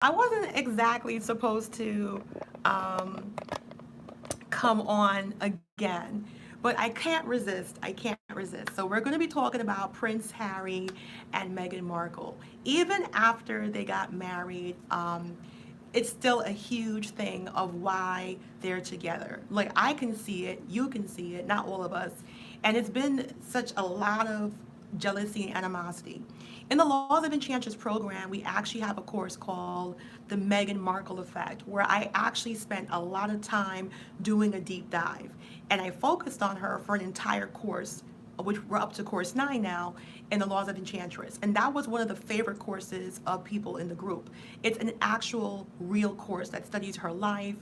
I wasn't exactly supposed to come on again, but I can't resist. I can't resist. So we're going to be talking about Prince Harry and Meghan Markle. Even after they got married, it's still a huge thing of why they're together. Like, I can see it, you can see it, not all of us. And it's been such a lot of jealousy and animosity. In the Laws of Enchantress program, we actually have a course called the Meghan Markle Effect, where I actually spent a lot of time doing a deep dive. And I focused on her for an entire course, which we're up to course 9 now, in the Laws of Enchantress. And that was one of the favorite courses of people in the group. It's an actual real course that studies her life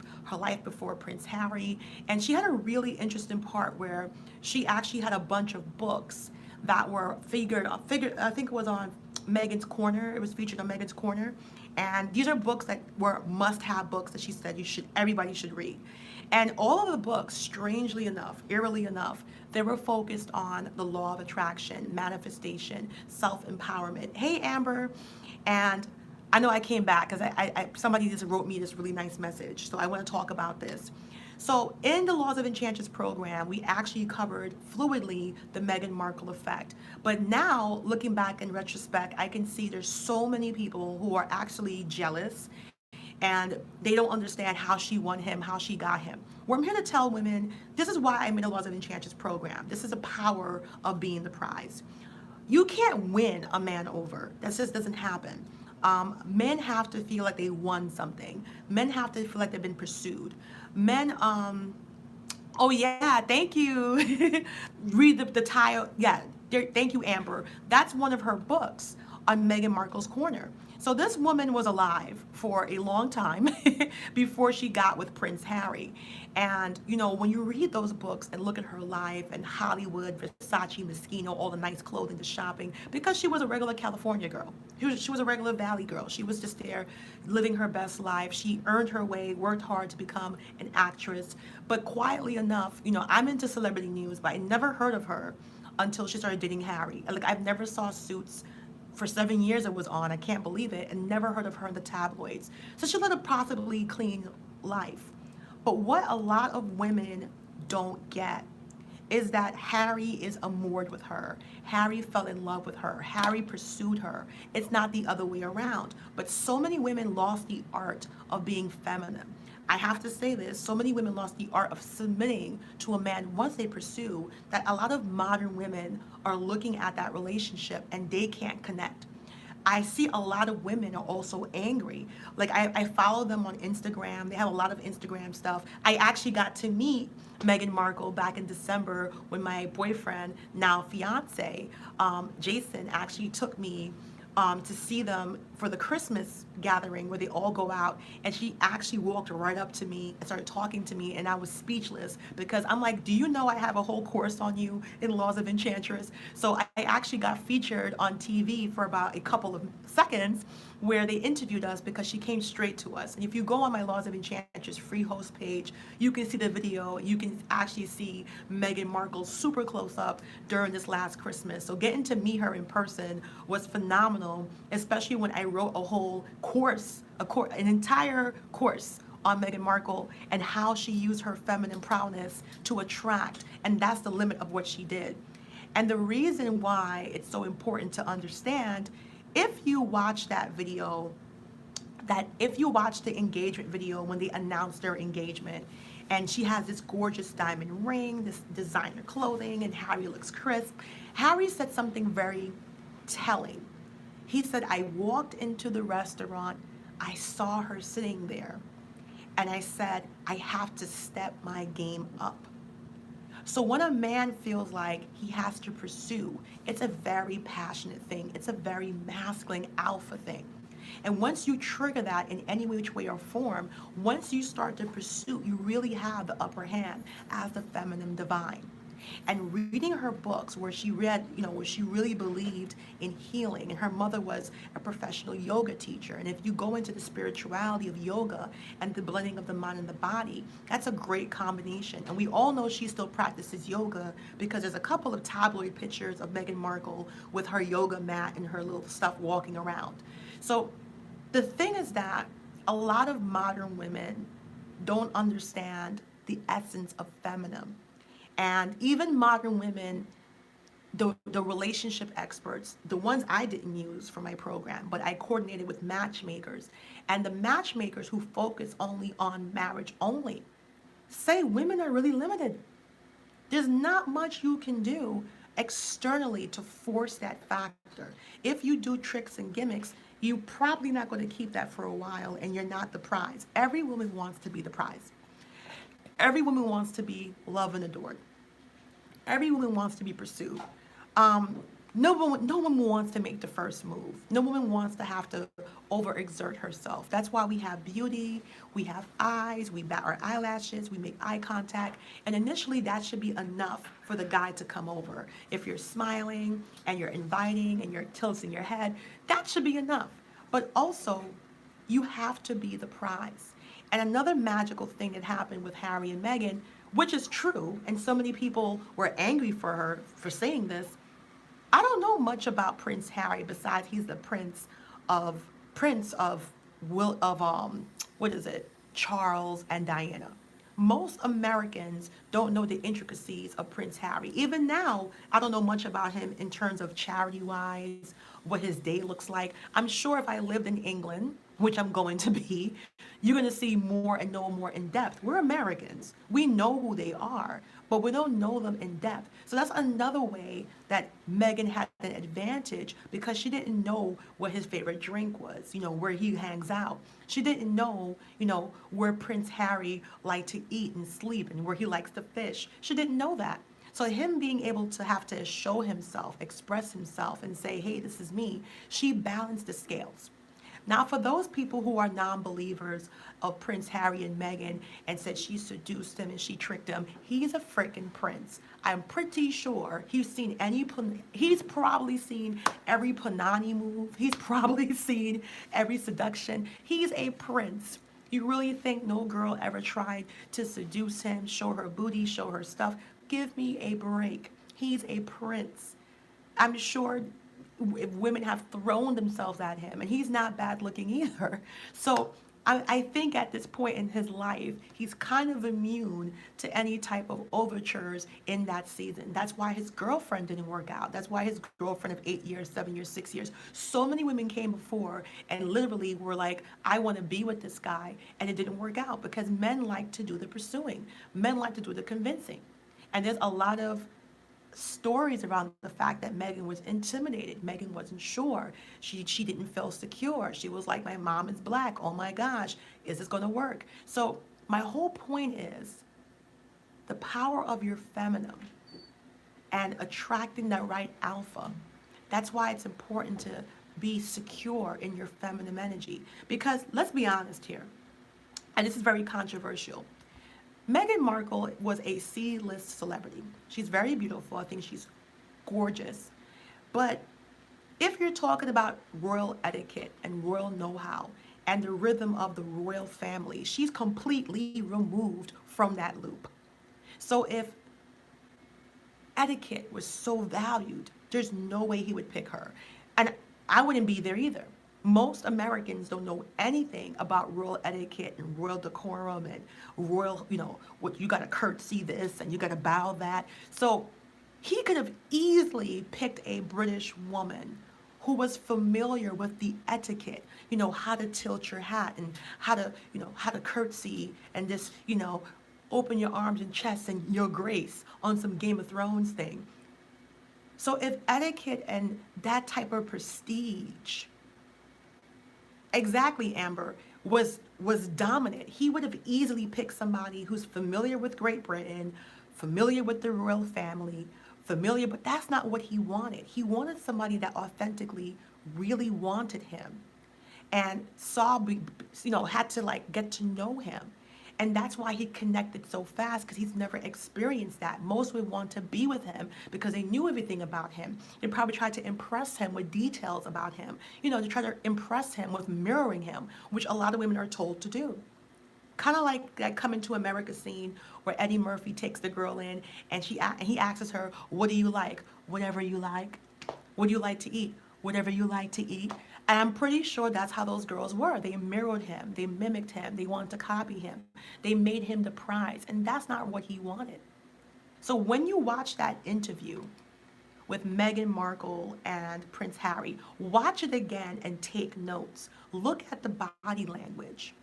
before Prince Harry. And she had a really interesting part where she actually had a bunch of books that were figured, I think it was on Meghan's Corner. It was featured on Meghan's Corner. And these are books that were must-have books that she said everybody should read. And all of the books, strangely enough, eerily enough, they were focused on the law of attraction, manifestation, self-empowerment. Hey, Amber. And I know I came back because somebody just wrote me this really nice message. So I want to talk about this. So in the Laws of Enchantress program, we actually covered fluidly the Meghan Markle effect. But now, looking back in retrospect, I can see there's so many people who are actually jealous and they don't understand how she won him, how she got him. Well, I'm here to tell women, this is why I'm in the Laws of Enchantress program. This is the power of being the prize. You can't win a man over. That just doesn't happen. Men have to feel like they won something. Men have to feel like they've been pursued. Men, oh yeah, thank you. Read the tile. Yeah, thank you, Amber. That's one of her books on Meghan Markle's Corner. So this woman was alive for a long time before she got with Prince Harry. And, you know, when you read those books and look at her life and Hollywood, Versace, Moschino, all the nice clothing, the shopping, because she was a regular California girl. She was a regular Valley girl. She was just there living her best life. She earned her way, worked hard to become an actress. But quietly enough, you know, I'm into celebrity news, but I never heard of her until she started dating Harry. Like, I've never saw Suits for 7 years it was on. I can't believe it, and never heard of her in the tabloids. So she led a possibly clean life. But what a lot of women don't get is that Harry is enamored with her. Harry fell in love with her. Harry pursued her. It's not the other way around. But so many women lost the art of being feminine. I have to say this, so many women lost the art of submitting to a man once they pursue, that a lot of modern women are looking at that relationship and they can't connect. I see a lot of women are also angry. Like, I follow them on Instagram. They have a lot of Instagram stuff. I actually got to meet Meghan Markle back in December when my boyfriend, now fiance, Jason, actually took me to see them for the Christmas gathering where they all go out. And she actually walked right up to me and started talking to me, and I was speechless because I'm like, do you know I have a whole course on you in Laws of Enchantress? So I actually got featured on TV for about a couple of seconds where they interviewed us because she came straight to us. And if you go on my Laws of Enchantress free host page, you can see the video. You can actually see Meghan Markle super close up during this last Christmas. So getting to meet her in person was phenomenal, especially when I wrote a whole course, an entire course on Meghan Markle and how she used her feminine prowess to attract. And that's the limit of what she did. And the reason why it's so important to understand, if you watch that video, that if you watch the engagement video when they announced their engagement, and she has this gorgeous diamond ring, this designer clothing, and Harry looks crisp, Harry said something very telling. He said, I walked into the restaurant, I saw her sitting there, and I said, I have to step my game up. So when a man feels like he has to pursue, it's a very passionate thing. It's a very masculine alpha thing. And once you trigger that in any which way or form, once you start to pursue, you really have the upper hand as the feminine divine. And reading her books where she read, you know, where she really believed in healing, and her mother was a professional yoga teacher. And if you go into the spirituality of yoga and the blending of the mind and the body, that's a great combination. And we all know she still practices yoga because there's a couple of tabloid pictures of Meghan Markle with her yoga mat and her little stuff walking around. So The thing is that a lot of modern women don't understand the essence of feminine. And even modern women, the relationship experts, the ones I didn't use for my program, but I coordinated with matchmakers. And the matchmakers who focus only on marriage only say women are really limited. There's not much you can do externally to force that factor. If you do tricks and gimmicks, you're probably not going to keep that for a while and you're not the prize. Every woman wants to be the prize. Every woman wants to be loved and adored. Every woman wants to be pursued. No woman wants to make the first move. No woman wants to have to overexert herself. That's why we have beauty, we have eyes, we bat our eyelashes, we make eye contact, and initially that should be enough for the guy to come over. If you're smiling and you're inviting and you're tilting your head, that should be enough. But also, you have to be the prize. And another magical thing that happened with Harry and Meghan, which is true, and so many people were angry for her for saying this. I don't know much about Prince Harry besides he's the Prince of what is it? Charles and Diana. Most Americans don't know the intricacies of Prince Harry. Even now, I don't know much about him in terms of charity-wise, what his day looks like. I'm sure if I lived in England, which I'm going to be, you're going to see more and know more in depth. We're Americans. We know who they are, but we don't know them in depth. So that's another way that Meghan had an advantage because she didn't know what his favorite drink was, where he hangs out. She didn't know, where Prince Harry liked to eat and sleep and where he likes to fish. She didn't know that. So him being able to have to show himself, express himself, and say, hey, this is me, she balanced the scales. Now, for those people who are non-believers of Prince Harry and Meghan and said she seduced him and she tricked him, he's a freaking prince. I'm pretty sure he's probably seen every Panani move. He's probably seen every seduction. He's a prince. You really think no girl ever tried to seduce him, show her booty, show her stuff? Give me a break. He's a prince. I'm sure women have thrown themselves at him, and he's not bad looking either. So I think at this point in his life, he's kind of immune to any type of overtures in that season. That's why his girlfriend didn't work out. That's why his girlfriend of 8 years, 7 years, 6 years, so many women came before and literally were like, I want to be with this guy, and it didn't work out because men like to do the pursuing. Men like to do the convincing. And there's a lot of stories around the fact that Meghan was intimidated. Meghan wasn't sure. She didn't feel secure. She was like, my mom is black. Oh my gosh, is this going to work? So my whole point is the power of your feminine and attracting that right alpha. That's why it's important to be secure in your feminine energy. Because let's be honest here, and this is very controversial. Meghan Markle was a C-list celebrity. She's very beautiful. I think she's gorgeous. But if you're talking about royal etiquette and royal know-how and the rhythm of the royal family, she's completely removed from that loop. So if etiquette was so valued, there's no way he would pick her. And I wouldn't be there either. Most Americans don't know anything about royal etiquette and royal decorum and royal, what you got to curtsy this and you got to bow that. So he could have easily picked a British woman who was familiar with the etiquette, how to tilt your hat and how to curtsy and just, open your arms and chest and your grace on some Game of Thrones thing. So if etiquette and that type of prestige, exactly, Amber, was dominant, he would have easily picked somebody who's familiar with Great Britain, familiar with the royal family, but that's not what he wanted. He wanted somebody that authentically really wanted him and had to get to know him. And that's why he connected so fast, because he's never experienced that. Most would want to be with him because they knew everything about him. They probably tried to impress him with details about him, to try to impress him with mirroring him, which a lot of women are told to do. Kind of like that Coming to America scene where Eddie Murphy takes the girl in and he asks her, what do you like? Whatever you like. What do you like to eat? Whatever you like to eat. And I'm pretty sure that's how those girls were. They mirrored him, they mimicked him, they wanted to copy him, they made him the prize, and that's not what he wanted. So when you watch that interview with Meghan Markle and Prince Harry, watch it again and take notes. Look at the body language.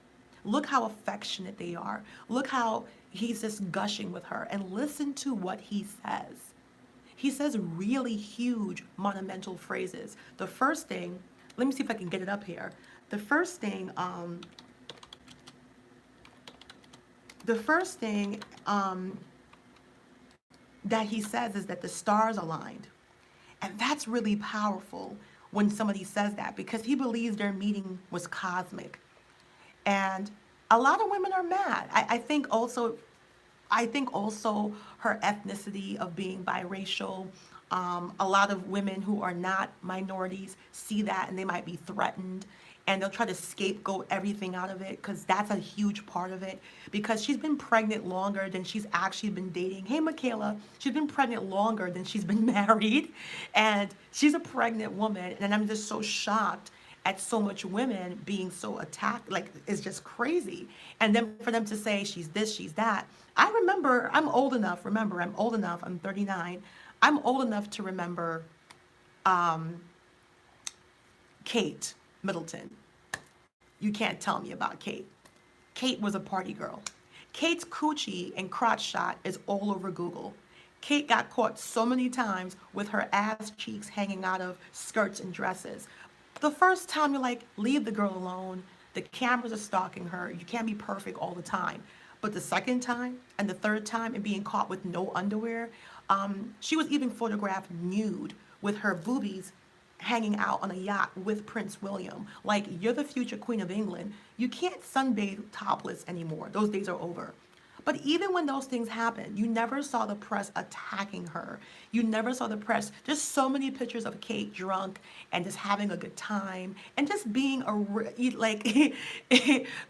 Look how affectionate they are. Look how he's just gushing with her, and listen to what he says. He says really huge, monumental phrases. The first thing, let me see if I can get it up here. The first thing, the first thing that he says is that the stars aligned. And that's really powerful when somebody says that, because he believes their meeting was cosmic. And a lot of women are mad. I think also her ethnicity of being biracial. A lot of women who are not minorities see that and they might be threatened, and they'll try to scapegoat everything out of it, because that's a huge part of it. Because she's been pregnant longer than she's actually been dating. Hey, Michaela, she's been pregnant longer than she's been married, and she's a pregnant woman. And I'm just so shocked at so much women being so attacked. Like, it's just crazy. And then for them to say she's this, she's that. I remember, I'm old enough, I'm 39. I'm old enough to remember Kate Middleton. You can't tell me about Kate. Kate was a party girl. Kate's coochie and crotch shot is all over Google. Kate got caught so many times with her ass cheeks hanging out of skirts and dresses. The first time you're like, leave the girl alone. The cameras are stalking her. You can't be perfect all the time. But the second time and the third time and being caught with no underwear, she was even photographed nude with her boobies hanging out on a yacht with Prince William. Like, you're the future Queen of England. You can't sunbathe topless anymore. Those days are over. But even when those things happened, you never saw the press attacking her. You never saw the press. There's so many pictures of Kate drunk and just having a good time and just being like,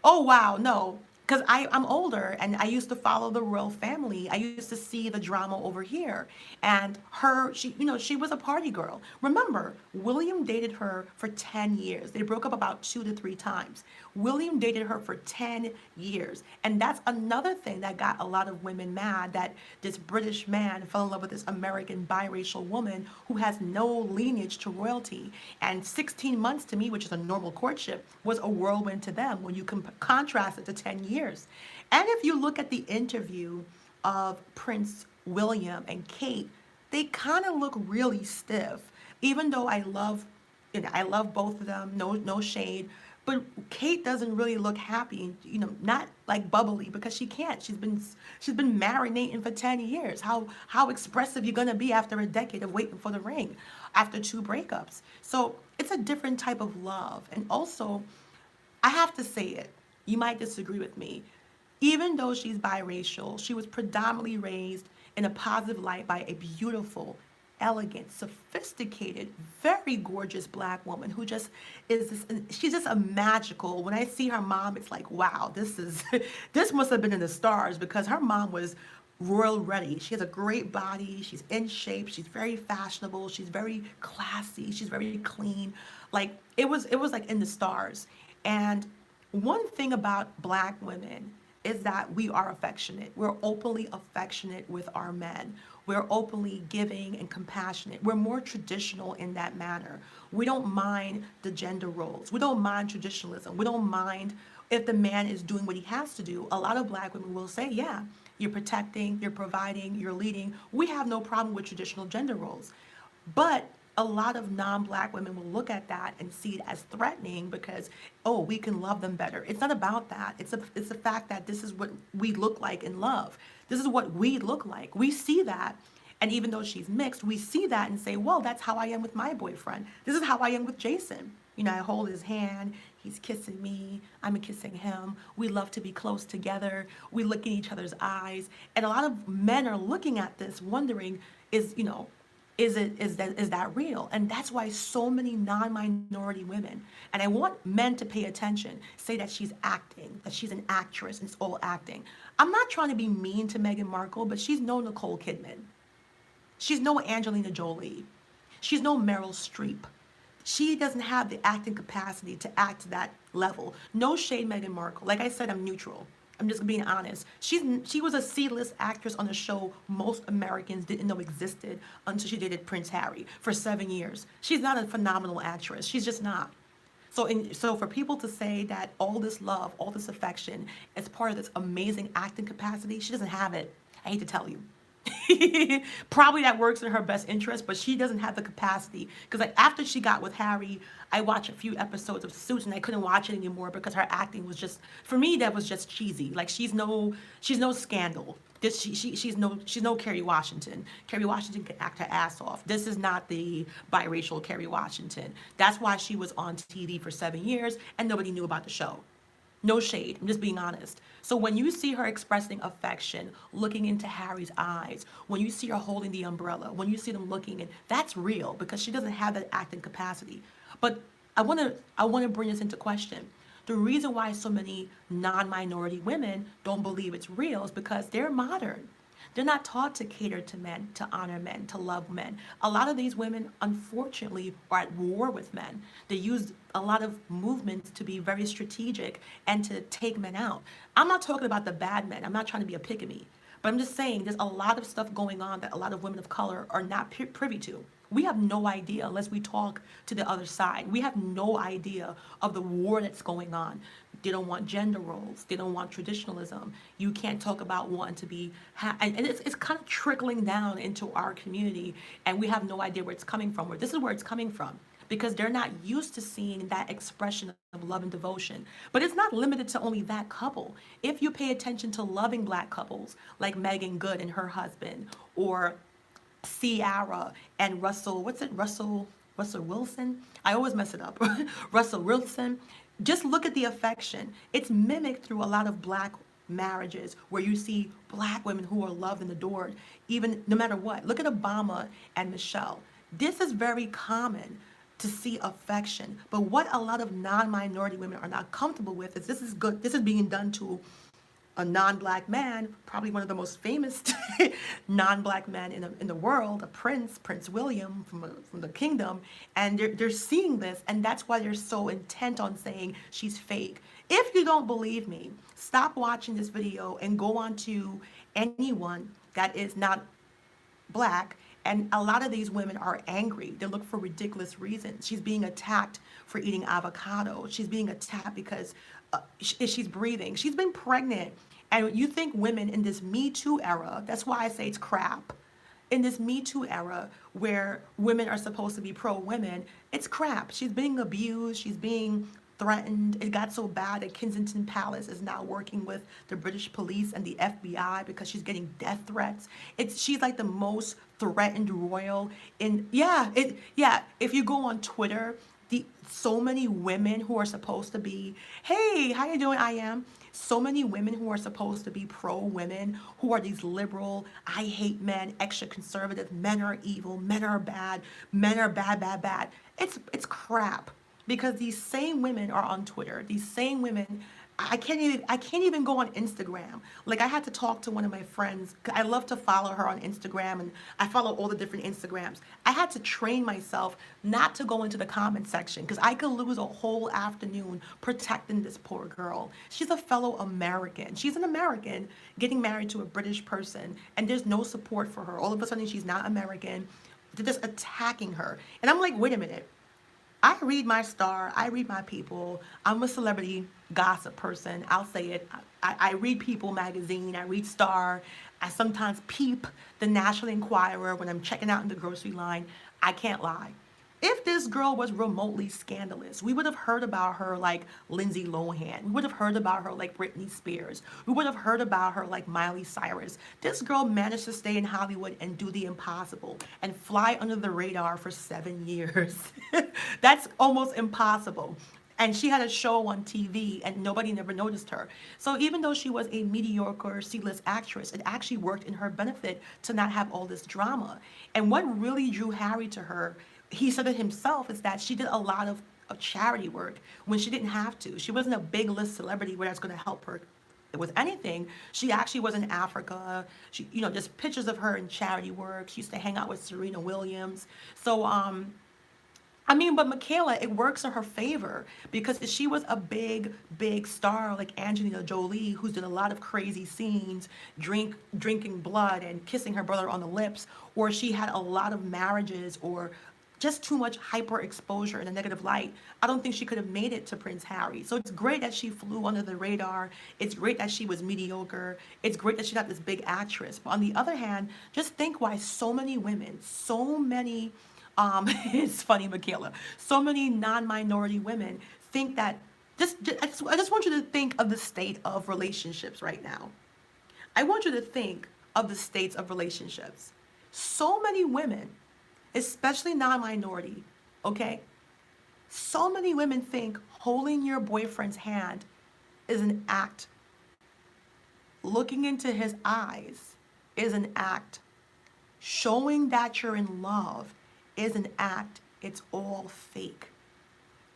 oh wow, no. Because I'm older and I used to follow the royal family. I used to see the drama over here. And she was a party girl. Remember, William dated her for 10 years. They broke up about 2 to 3 times. William dated her for 10 years. And that's another thing that got a lot of women mad, that this British man fell in love with this American biracial woman who has no lineage to royalty. And 16 months to me, which is a normal courtship, was a whirlwind to them when you contrast it to 10 years. And if you look at the interview of Prince William and Kate, they kind of look really stiff. Even though I love both of them, no shade, but Kate doesn't really look happy, not like bubbly, because she can't. She's been marinating for 10 years. How expressive you gonna be after a decade of waiting for the ring, after 2 breakups? So it's a different type of love. And also, I have to say it, you might disagree with me. Even though she's biracial, she was predominantly raised in a positive light by a beautiful, elegant, sophisticated, very gorgeous black woman who just she's just a magical. When I see her mom, it's like, wow, this must have been in the stars, because her mom was royal ready. She has a great body. She's in shape. She's very fashionable. She's very classy. She's very clean. Like, it was like in the stars. And one thing about black women is that we are affectionate. We're openly affectionate with our men. We're openly giving and compassionate. We're more traditional in that manner. We don't mind the gender roles. We don't mind traditionalism. We don't mind if the man is doing what he has to do. A lot of black women will say, yeah, you're protecting, you're providing, you're leading. We have no problem with traditional gender roles. But a lot of non-black women will look at that and see it as threatening, because, oh, we can love them better. It's not about that. It's the fact that this is what we look like in love. This is what we look like. We see that. And even though she's mixed, we see that and say, well, that's how I am with my boyfriend. This is how I am with Jason. I hold his hand. He's kissing me. I'm kissing him. We love to be close together. We look in each other's eyes. And a lot of men are looking at this wondering, is that real? And that's why so many non-minority women, and I want men to pay attention, say that she's acting, that she's an actress, and it's all acting. I'm not trying to be mean to Meghan Markle, but she's no Nicole Kidman. She's no Angelina Jolie. She's no Meryl Streep. She doesn't have the acting capacity to act to that level. No shade, Meghan Markle. Like I said, I'm neutral. I'm just being honest. She was a C-list actress on a show most Americans didn't know existed until she dated Prince Harry for 7 years. She's not a phenomenal actress. She's just not. So for people to say that all this love, all this affection is part of this amazing acting capacity, she doesn't have it. I hate to tell you. Probably that works in her best interest, but she doesn't have the capacity. Because like after she got with Harry, I watched a few episodes of Suits and I couldn't watch it anymore because her acting was just, for me, that was just cheesy. Like she's no Scandal. She's no Kerry Washington. Kerry Washington can act her ass off. This is not the biracial Kerry Washington. That's why she was on TV for 7 years and nobody knew about the show. No shade. I'm just being honest. So when you see her expressing affection, looking into Harry's eyes, when you see her holding the umbrella, when you see them looking, and that's real because she doesn't have that acting capacity. But I want to bring this into question. The reason why so many non-minority women don't believe it's real is because they're modern. They're not taught to cater to men, to honor men, to love men. A lot of these women, unfortunately, are at war with men. They use a lot of movements to be very strategic and to take men out. I'm not talking about the bad men. I'm not trying to be a pick-me. But I'm just saying there's a lot of stuff going on that a lot of women of color are not privy to. We have no idea unless we talk to the other side. We have no idea of the war that's going on. They don't want gender roles. They don't want traditionalism. You can't talk about wanting to be, and it's kind of trickling down into our community, and we have no idea where it's coming from. Where this is where it's coming from because they're not used to seeing that expression of love and devotion. But it's not limited to only that couple. If you pay attention to loving black couples like Megan Good and her husband, or Ciara and Russell, what's it, Russell Wilson? I always mess it up. Russell Wilson. Just look at the affection. It's mimicked through a lot of black marriages where you see black women who are loved and adored, even no matter what. Look at Obama and Michelle. This is very common to see affection. But what a lot of non-minority women are not comfortable with is this is good. This is being done to a non-black man, probably one of the most famous non-black men in the world, a Prince William from the kingdom, and they're seeing this, and that's why they're so intent on saying she's fake. If you don't believe me, stop watching this video and go on to anyone that is not black. And a lot of these women are angry. They look for ridiculous reasons. She's being attacked for eating avocado. She's being attacked because she's breathing. She's been pregnant. And you think women in this Me Too era, that's why I say it's crap. In this Me Too era where women are supposed to be pro-women, it's crap. She's being abused. She's being threatened. It got so bad that Kensington Palace is now working with the British police and the FBI because she's getting death threats. She's like the most threatened royal in if you go on Twitter, so many women who are supposed to be, hey, how you doing? I am. So many women who are supposed to be pro-women, who are these liberal, I hate men, extra conservative, men are evil, men are bad, men are bad, bad, bad. It's crap. Because these same women are on Twitter. These same women, I can't even go on Instagram. Like I had to talk to one of my friends. I love to follow her on Instagram, and I follow all the different Instagrams. I had to train myself not to go into the comment section because I could lose a whole afternoon protecting this poor girl. She's a fellow American. She's an American getting married to a British person, and there's no support for her. All of a sudden, she's not American. They're just attacking her. And I'm like, wait a minute. I read my Star, I read my People. I'm a celebrity gossip person. I'll say it. I read People magazine. I read Star. I sometimes peep the National Enquirer when I'm checking out in the grocery line. I can't lie. If this girl was remotely scandalous, we would have heard about her like Lindsay Lohan. We would have heard about her like Britney Spears. We would have heard about her like Miley Cyrus. This girl managed to stay in Hollywood and do the impossible and fly under the radar for 7 years. That's almost impossible. And she had a show on TV and nobody never noticed her. So even though she was a mediocre C-list actress, it actually worked in her benefit to not have all this drama. And what really drew Harry to her, he said it himself, is that she did a lot of charity work when she didn't have to. She wasn't a big list celebrity where that's going to help her with anything. She actually was in Africa. She, just pictures of her in charity work. She used to hang out with Serena Williams. So, I mean, but Michaela, it works in her favor because if she was a big star like Angelina Jolie, who's done a lot of crazy scenes, drinking blood and kissing her brother on the lips, or she had a lot of marriages, or just too much hyper exposure in a negative light, I don't think she could have made it to Prince Harry. So it's great that she flew under the radar. It's great that she was mediocre. It's great that she's not this big actress. But on the other hand, just think why so many women, so many it's funny, Michaela. So many non-minority women think that I just want you to think of the state of relationships right now. I want you to think of the states of relationships. So many women, especially non-minority, okay? So many women think holding your boyfriend's hand is an act. Looking into his eyes is an act. Showing that you're in love is an act. It's all fake.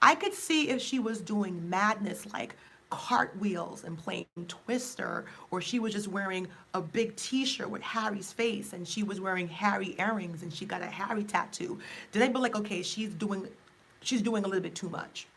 I could see if she was doing madness like cartwheels and playing Twister, or she was just wearing a big t-shirt with Harry's face and she was wearing Harry earrings and she got a Harry tattoo. Then I'd be like, okay, she's doing a little bit too much.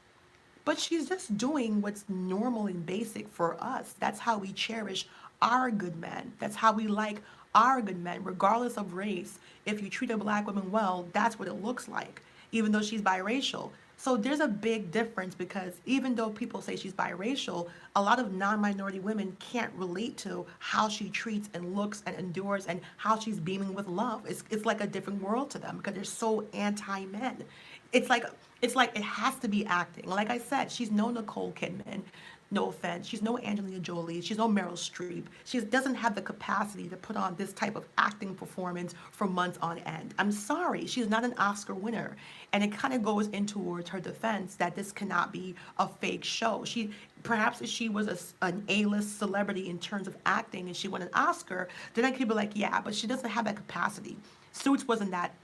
But she's just doing what's normal and basic for us. That's how we cherish our good men. That's how we like our good men, regardless of race. If you treat a black woman well, that's what it looks like, even though she's biracial. So there's a big difference because even though people say she's biracial, a lot of non-minority women can't relate to how she treats and looks and endures and how she's beaming with love. It's like a different world to them because they're so anti-men. It's like it's like it has to be acting. Like I said, she's no Nicole Kidman. No offense. She's no Angelina Jolie. She's no Meryl Streep. She doesn't have the capacity to put on this type of acting performance for months on end. I'm sorry. She's not an Oscar winner. And it kind of goes in towards her defense that this cannot be a fake show. Perhaps if she was an A-list celebrity in terms of acting and she won an Oscar, then I could be like, yeah, but she doesn't have that capacity. Suits wasn't that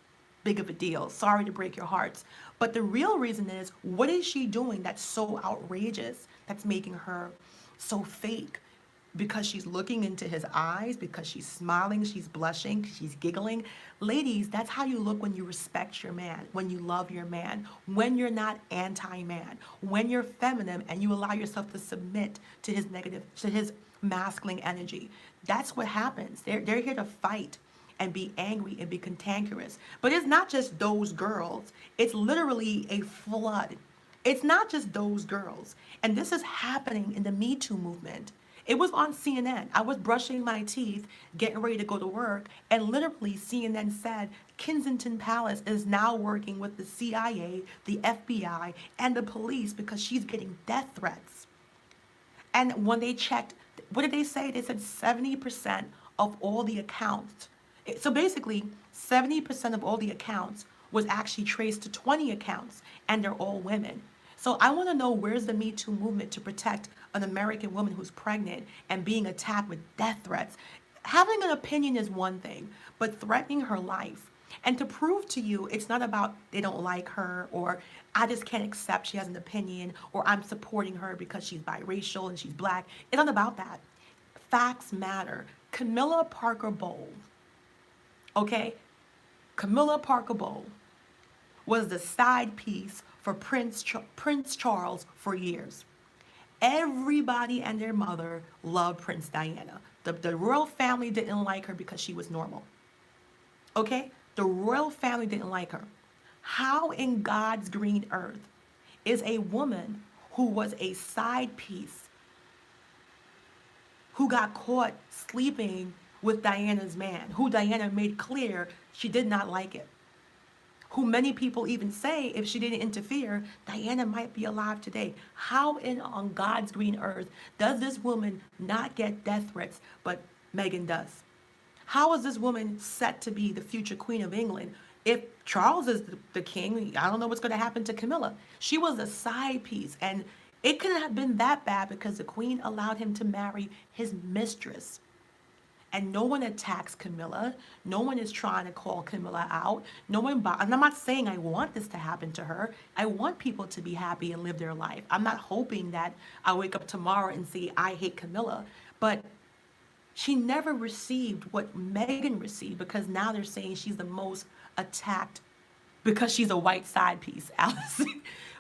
big of a deal. Sorry to break your hearts. But the real reason is, what is she doing that's so outrageous, that's making her so fake? Because she's looking into his eyes, because she's smiling, she's blushing, she's giggling. Ladies, that's how you look when you respect your man, when you love your man, when you're not anti-man, when you're feminine and you allow yourself to submit to his masculine energy. That's what happens. They're here to fight and be angry and be cantankerous. But it's not just those girls. It's literally a flood. It's not just those girls. And this is happening in the Me Too movement. It was on CNN. I was brushing my teeth, getting ready to go to work, and literally CNN said Kensington Palace is now working with the CIA, the FBI, and the police because she's getting death threats. And when they checked, what did they say? They said 70% of all the accounts. So basically, 70% of all the accounts was actually traced to 20 accounts, and they're all women. So I want to know, where's the Me Too movement to protect an American woman who's pregnant and being attacked with death threats? Having an opinion is one thing, but threatening her life. And to prove to you, it's not about they don't like her, or I just can't accept she has an opinion, or I'm supporting her because she's biracial and she's black. It's not about that. Facts matter. Camilla Parker Bowles, okay? Camilla Parker Bowles was the side piece for Prince Charles for years. Everybody and their mother loved Prince Diana. The royal family didn't like her because she was normal. Okay? The royal family didn't like her. How in God's green earth is a woman who was a side piece, who got caught sleeping with Diana's man, who Diana made clear she did not like it, who many people even say if she didn't interfere, Diana might be alive today? How in on God's green earth does this woman not get death threats, but Meghan does? How is this woman set to be the future Queen of England? If Charles is the king, I don't know what's going to happen to Camilla. She was a side piece, and it couldn't have been that bad because the Queen allowed him to marry his mistress. And no one attacks Camilla. No one is trying to call Camilla out. No one, and I'm not saying I want this to happen to her. I want people to be happy and live their life. I'm not hoping that I wake up tomorrow and say, I hate Camilla. But she never received what Meghan received, because now they're saying she's the most attacked because she's a white side piece, Alice.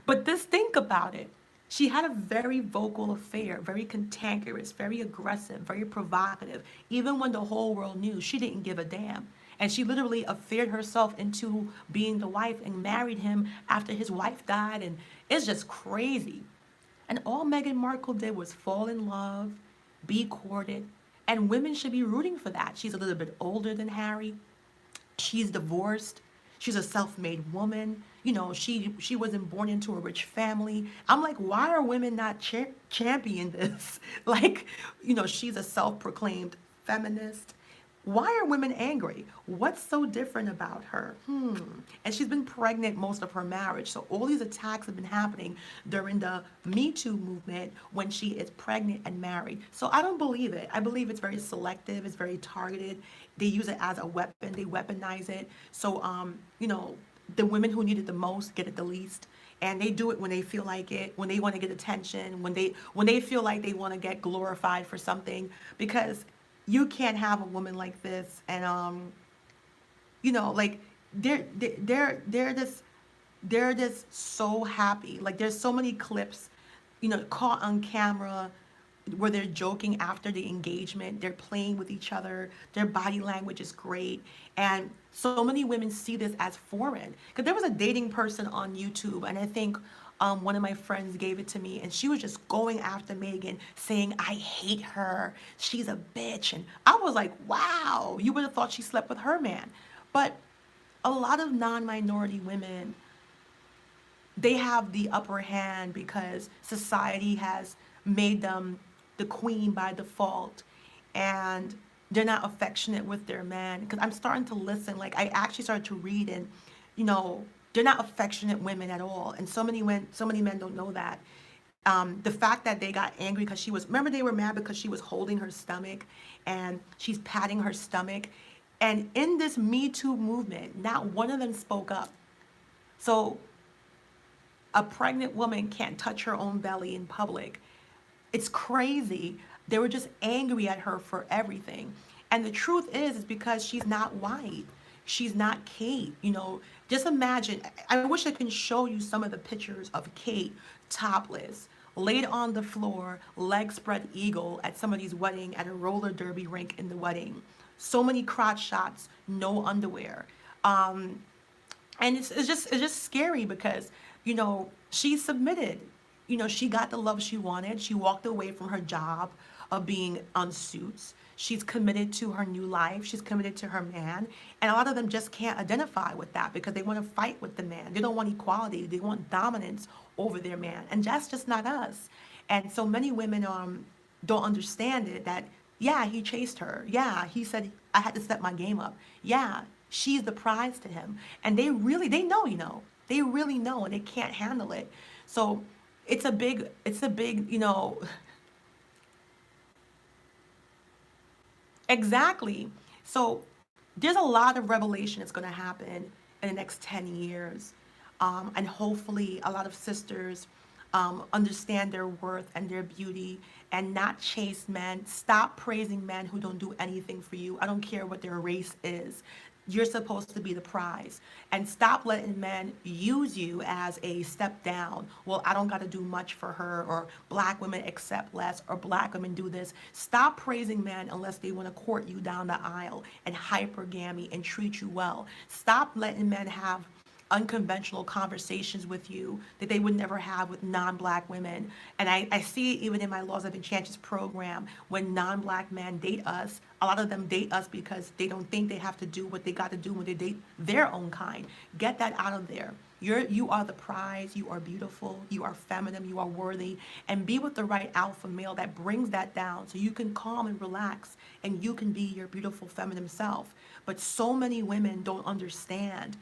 But just think about it. She had a very vocal affair, very cantankerous, very aggressive, very provocative. Even when the whole world knew, she didn't give a damn. And she literally affaired herself into being the wife and married him after his wife died. And it's just crazy. And all Meghan Markle did was fall in love, be courted, and women should be rooting for that. She's a little bit older than Harry. She's divorced. She's a self-made woman. She wasn't born into a rich family. I'm like, why are women not champion this? Like, she's a self-proclaimed feminist. Why are women angry? What's so different about her? And she's been pregnant most of her marriage. So all these attacks have been happening during the Me Too movement when she is pregnant and married. So I don't believe it. I believe it's very selective. It's very targeted. They use it as a weapon. They weaponize it. So, the women who need it the most get it the least. And they do it when they feel like it, when they want to get attention, when they feel like they want to get glorified for something. Because you can't have a woman like this and like they're just so happy. Like there's so many clips, caught on camera where they're joking after the engagement, they're playing with each other, their body language is great, and so many women see this as foreign. Because there was a dating person on YouTube, and I think one of my friends gave it to me, and she was just going after Meghan, saying, I hate her, she's a bitch. And I was like, wow, you would have thought she slept with her man. But a lot of non-minority women, they have the upper hand because society has made them the queen by default, and they're not affectionate with their man. Because I'm starting to listen, like I actually started to read, and they're not affectionate women at all. And so many men don't know that. The fact that they got angry because remember they were mad because she was holding her stomach and she's patting her stomach. And in this Me Too movement, not one of them spoke up. So a pregnant woman can't touch her own belly in public. It's crazy. They were just angry at her for everything. And the truth is because she's not white. She's not Kate. Just imagine. I wish I can show you some of the pictures of Kate topless, laid on the floor, legs spread eagle at somebody's wedding, at a roller derby rink in the wedding. So many crotch shots, no underwear. And it's just scary because, she submitted. She got the love she wanted. She walked away from her job of being on Suits. She's committed to her new life. She's committed to her man. And a lot of them just can't identify with that because they want to fight with the man. They don't want equality. They want dominance over their man. And that's just not us. And so many women don't understand it, that, yeah, he chased her. Yeah, he said, I had to step my game up. Yeah, she's the prize to him. And they know, they really know, and they can't handle it. So it's a big, exactly. So there's a lot of revelation that's going to happen in the next 10 years. And hopefully a lot of sisters understand their worth and their beauty and not chase men. Stop praising men who don't do anything for you. I don't care what their race is. You're supposed to be the prize. And stop letting men use you as a step down. Well, I don't got to do much for her, or black women accept less, or black women do this. Stop praising men unless they want to court you down the aisle and hypergamy and treat you well. Stop letting men have unconventional conversations with you that they would never have with non-black women. And I see it even in my Laws of Enchantress program. When non-black men date us, a lot of them date us because they don't think they have to do what they got to do when they date their own kind. Get that out of there. You are the prize. You are beautiful. You are feminine. You are worthy. And be with the right alpha male that brings that down so you can calm and relax and you can be your beautiful feminine self. But so many women don't understand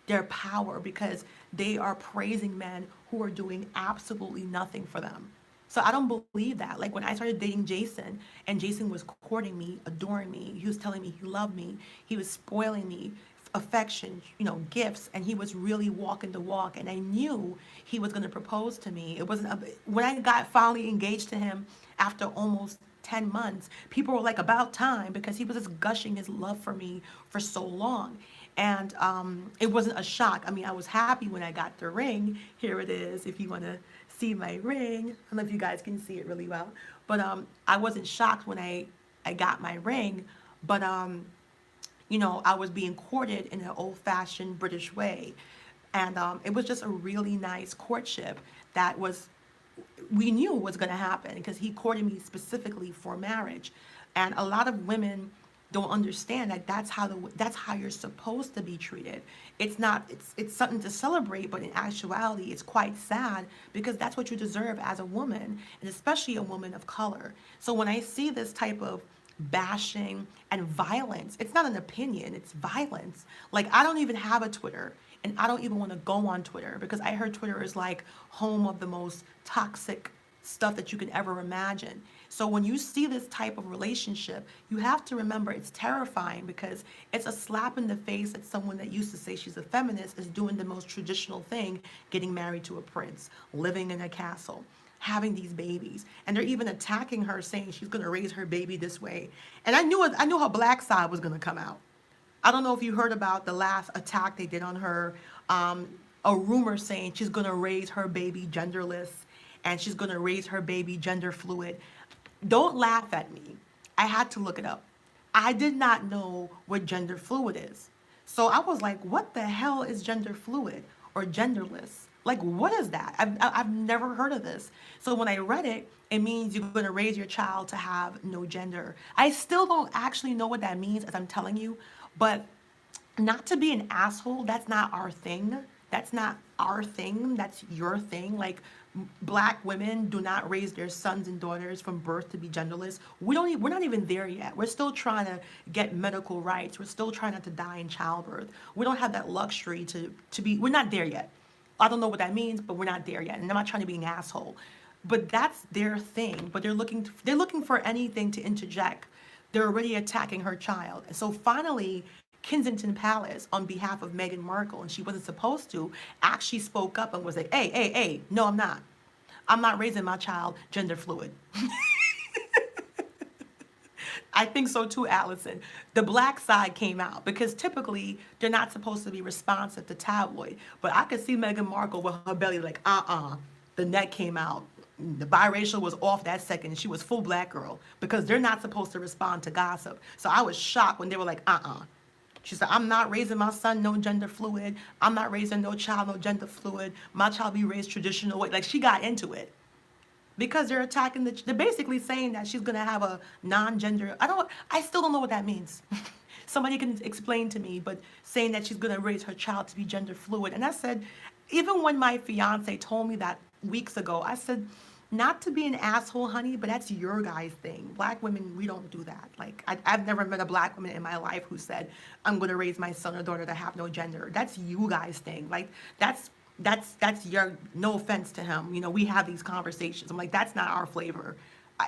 their power because they are praising men who are doing absolutely nothing for them. So I don't believe that. Like when I started dating Jason and Jason was courting me, adoring me, he was telling me he loved me, he was spoiling me, affection, gifts, and he was really walking the walk. And I knew he was going to propose to me. It wasn't when I got finally engaged to him after almost 10 months, people were like, about time, because he was just gushing his love for me for so long. And it wasn't a shock. I mean, I was happy when I got the ring. Here it is, if you want to see my ring. I don't know if you guys can see it really well. But I wasn't shocked when I got my ring. But I was being courted in an old-fashioned British way. And it was just a really nice courtship that we knew was going to happen because he courted me specifically for marriage. And a lot of women don't understand that that's how you're supposed to be treated. It's not it's something to celebrate, but in actuality it's quite sad because that's what you deserve as a woman, and especially a woman of color. So when I see this type of bashing and violence, it's not an opinion, it's violence. Like, I don't even have a Twitter, and I don't even want to go on Twitter because I heard Twitter is like home of the most toxic stuff that you can ever imagine. So when you see this type of relationship, you have to remember it's terrifying because it's a slap in the face that someone that used to say she's a feminist is doing the most traditional thing, getting married to a prince, living in a castle, having these babies. And they're even attacking her, saying she's going to raise her baby this way. And I knew her black side was going to come out. I don't know if you heard about the last attack they did on her. A rumor saying she's going to raise her baby genderless and she's going to raise her baby gender fluid. Don't laugh at me. I had to look it up. I did not know what gender fluid is. So I was like, what the hell is gender fluid or genderless? Like, what is that? I've never heard of this. So when I read it, it means you're going to raise your child to have no gender. I still don't actually know what that means, as I'm telling you, but not to be an asshole, that's not our thing. That's not our thing. That's your thing. Like, black women do not raise their sons and daughters from birth to be genderless. We're not even there yet. We're still trying to get medical rights. We're still trying not to die in childbirth. We don't have that luxury to be, we're not there yet. I don't know what that means, but we're not there yet. And I'm not trying to be an asshole. But that's their thing. But they're looking for anything to interject. They're already attacking her child. And so finally, Kensington Palace, on behalf of Meghan Markle, and she wasn't supposed to, actually spoke up and was like, hey, no, I'm not. I'm not raising my child gender fluid. I think so too, Allison. The black side came out because typically they're not supposed to be responsive to tabloid. But I could see Meghan Markle with her belly like, the neck came out. The biracial was off that second. She was full black girl because they're not supposed to respond to gossip. So I was shocked when they were like, She said, I'm not raising my son no gender fluid. I'm not raising no child no gender fluid. My child be raised traditional way. Like, she got into it. Because they're attacking they're basically saying that she's going to have a non-gender. I still don't know what that means. Somebody can explain to me, but saying that she's going to raise her child to be gender fluid. And I said, even when my fiance told me that weeks ago, I said, not to be an asshole, honey, but that's your guys' thing. Black women, we don't do that. Like, I've never met a black woman in my life who said, I'm going to raise my son or daughter to have no gender. That's you guys' thing. Like, that's your, no offense to him. We have these conversations. I'm like, that's not our flavor.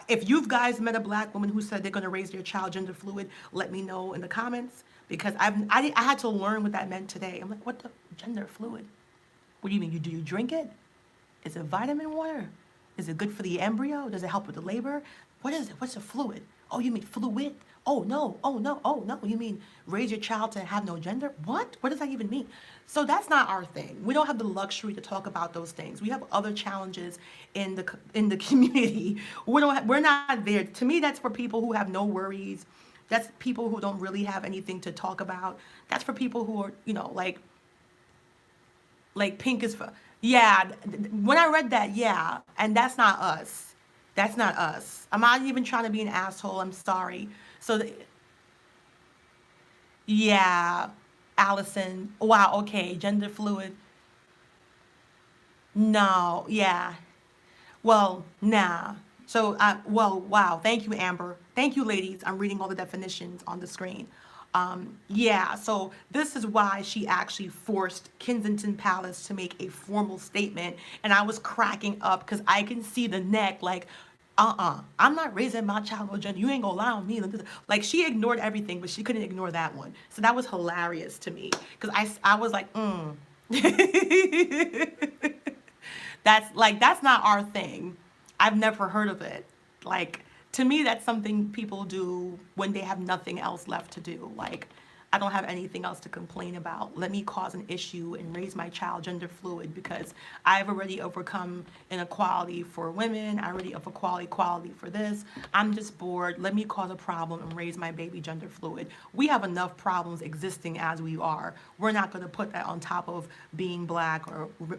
If you guys met a black woman who said they're going to raise their child gender fluid, let me know in the comments, because I had to learn what that meant today. I'm like, what the gender fluid? What do you mean? Do you drink it? Is it vitamin water? Is it good for the embryo? Does it help with the labor? What is it? What's a fluid? Oh, you mean fluid? Oh, no. You mean raise your child to have no gender? What? What does that even mean? So that's not our thing. We don't have the luxury to talk about those things. We have other challenges in the community. We're not there. To me, that's for people who have no worries. That's people who don't really have anything to talk about. That's for people who are, like pink is for, yeah. When I read that, yeah, and that's not us. That's not us. I'm not even trying to be an asshole. I'm sorry. So, yeah, Allison. Wow. Okay, gender fluid. No. Yeah. Well, nah. So, wow. Thank you, Amber. Thank you, ladies. I'm reading all the definitions on the screen. Yeah, so this is why she actually forced Kensington Palace to make a formal statement. And I was cracking up because I can see the neck like, I'm not raising my child no gender. You ain't gonna lie on me. Like, she ignored everything, but she couldn't ignore that one. So that was hilarious to me because I was like, that's not our thing. I've never heard of it. Like, to me, that's something people do when they have nothing else left to do. Like, I don't have anything else to complain about. Let me cause an issue and raise my child gender fluid because I've already overcome inequality for women. I already overcome equality for this. I'm just bored. Let me cause a problem and raise my baby gender fluid. We have enough problems existing as we are. We're not going to put that on top of being black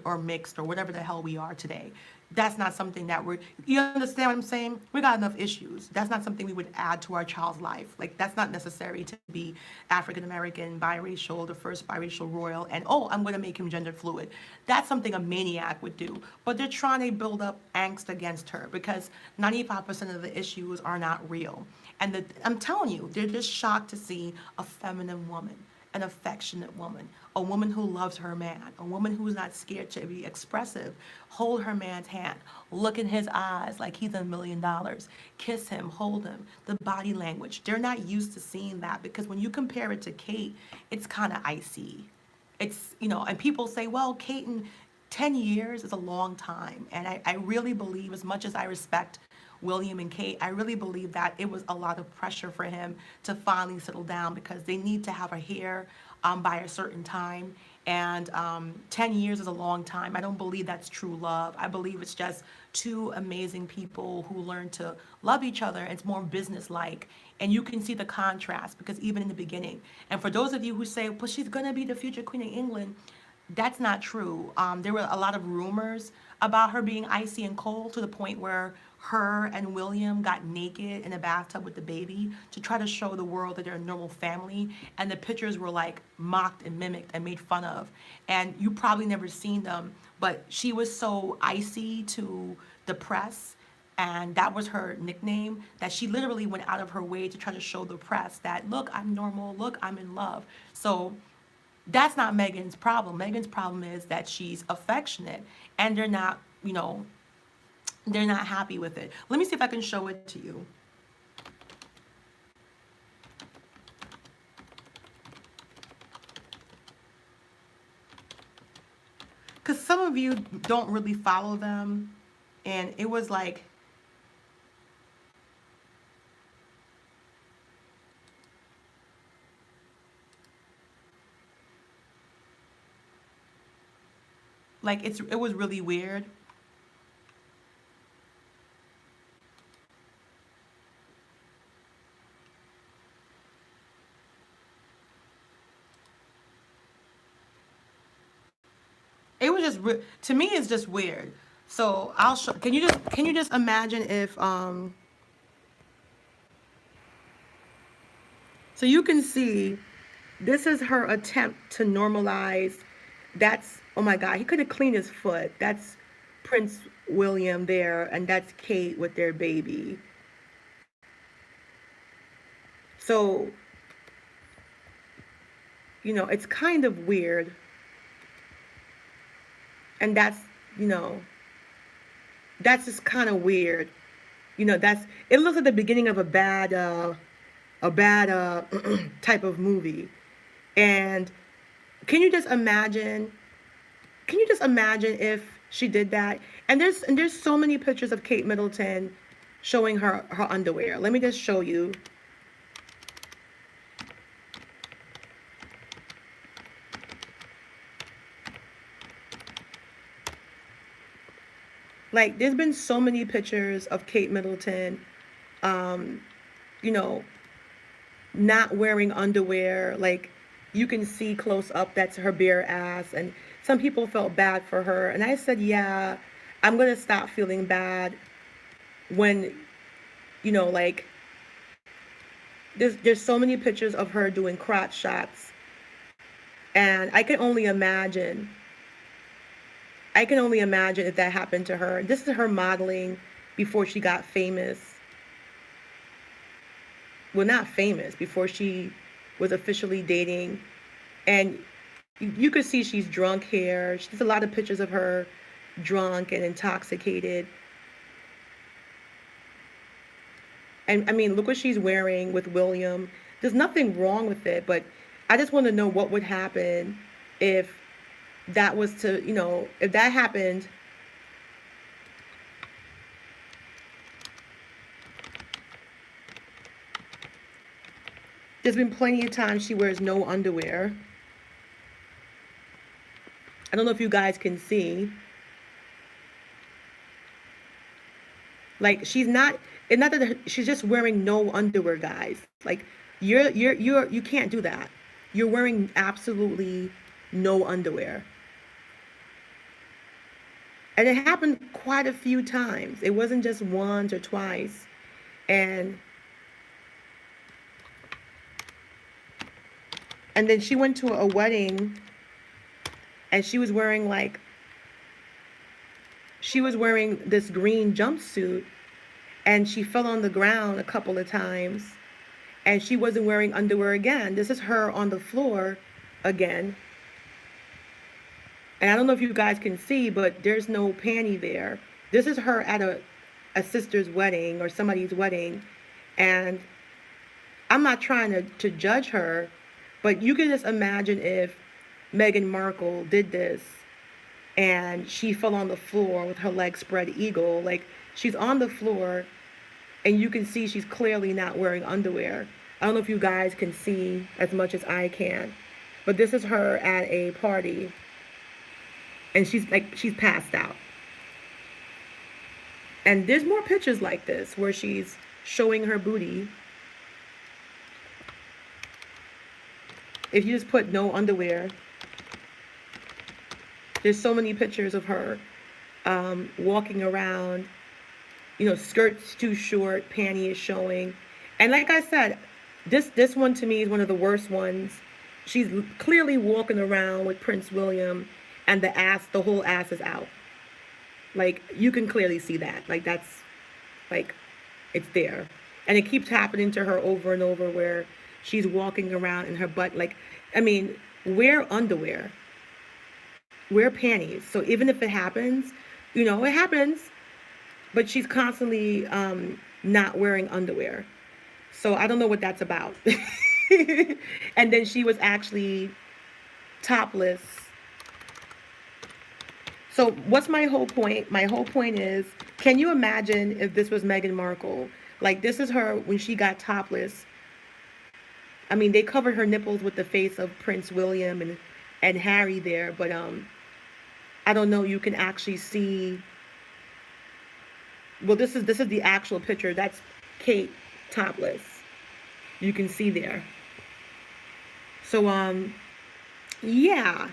or mixed or whatever the hell we are today. That's not something that you understand what I'm saying? We got enough issues. That's not something we would add to our child's life. Like, that's not necessary to be African American, biracial, the first biracial royal, and oh, I'm going to make him gender fluid. That's something a maniac would do. But they're trying to build up angst against her because 95% of the issues are not real. And I'm telling you, they're just shocked to see a feminine woman, an affectionate woman, a woman who loves her man, a woman who's not scared to be expressive, hold her man's hand, look in his eyes like he's $1 million, kiss him, hold him, the body language. They're not used to seeing that because when you compare it to Kate, it's kind of icy. It's, and people say, well, Kate, in 10 years is a long time. And I really believe, as much as I respect William and Kate, I really believe that it was a lot of pressure for him to finally settle down because they need to have a hair by a certain time. And 10 years is a long time. I don't believe that's true love. I believe it's just two amazing people who learn to love each other. It's more business-like. And you can see the contrast because even in the beginning. And for those of you who say, well, she's going to be the future Queen of England, that's not true. There were a lot of rumors about her being icy and cold to the point where her and William got naked in a bathtub with the baby to try to show the world that they're a normal family. And the pictures were like mocked and mimicked and made fun of. And you probably never seen them, but she was so icy to the press, and that was her nickname, that she literally went out of her way to try to show the press that, look, I'm normal, look, I'm in love. So that's not Meghan's problem. Meghan's problem is that she's affectionate and they're not happy with it. Let me see if I can show it to you. Because some of you don't really follow them. And it was like, it was really weird. It was just to me it's just weird. So I'll show. Can you just imagine if so you can see this is her attempt to normalize. That's, oh my God, he could have cleaned his foot. That's Prince William there, and that's Kate with their baby. So, it's kind of weird. And you know, that's just kind of weird. It looks like the beginning of a bad type of movie. And can you just imagine? Can you just imagine if she did that? And there's so many pictures of Kate Middleton showing her underwear. Let me just show you. Like, there's been so many pictures of Kate Middleton, um, you know, not wearing underwear. Like, you can see close up that's her bare ass. And some people felt bad for her. And I said, yeah, I'm going to stop feeling bad when, like, there's so many pictures of her doing crotch shots. And I can only imagine if that happened to her. This is her modeling before she got famous. Well, not famous, before she was officially dating. And you could see she's drunk here. There's a lot of pictures of her drunk and intoxicated. And I mean, look what she's wearing with William. There's nothing wrong with it, but I just want to know what would happen if that was to, if that happened. There's been plenty of times she wears no underwear. I don't know if you guys can see. Like she's not. It's not that she's just wearing no underwear, guys. Like you can't do that. You're wearing absolutely no underwear. And it happened quite a few times. It wasn't just once or twice. And then she went to a wedding and she was wearing this green jumpsuit, and she fell on the ground a couple of times, and she wasn't wearing underwear again. This is her on the floor again. And I don't know if you guys can see, but there's no panty there. This is her at a sister's wedding or somebody's wedding. And I'm not trying to judge her, but you can just imagine if Meghan Markle did this and she fell on the floor with her legs spread eagle. Like, she's on the floor and you can see she's clearly not wearing underwear. I don't know if you guys can see as much as I can, but this is her at a party and she's passed out. And there's more pictures like this where she's showing her booty. If you just put no underwear, there's so many pictures of her walking around, skirt's too short, panty is showing. And like I said, this one to me is one of the worst ones. She's clearly walking around with Prince William and the whole ass is out. Like, you can clearly see that. Like, that's, like, it's there. And it keeps happening to her over and over where she's walking around and her butt, like, I mean, wear underwear. Wear panties. So even if it happens, it happens, but she's constantly not wearing underwear. So I don't know what that's about. And then she was actually topless. So what's my whole point? My whole point is, can you imagine if this was Meghan Markle? Like, this is her when she got topless. I mean, they covered her nipples with the face of Prince William and Harry there, but I don't know, you can actually see. Well, this is the actual picture. That's Kate topless. You can see there. So yeah.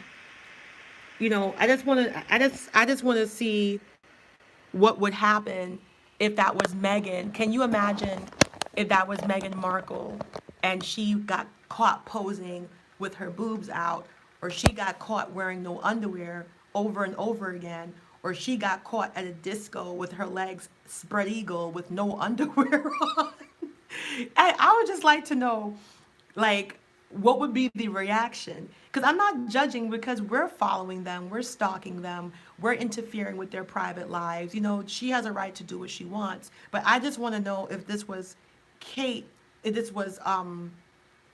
I just want to see what would happen if that was Meghan. Can you imagine if that was Meghan Markle and she got caught posing with her boobs out, or she got caught wearing no underwear over and over again, or she got caught at a disco with her legs spread eagle with no underwear on? And I would just like to know, like, what would be the reaction? Because I'm not judging, because we're following them, we're stalking them, we're interfering with their private lives. She has a right to do what she wants. But I just want to know if this was Kate, if this was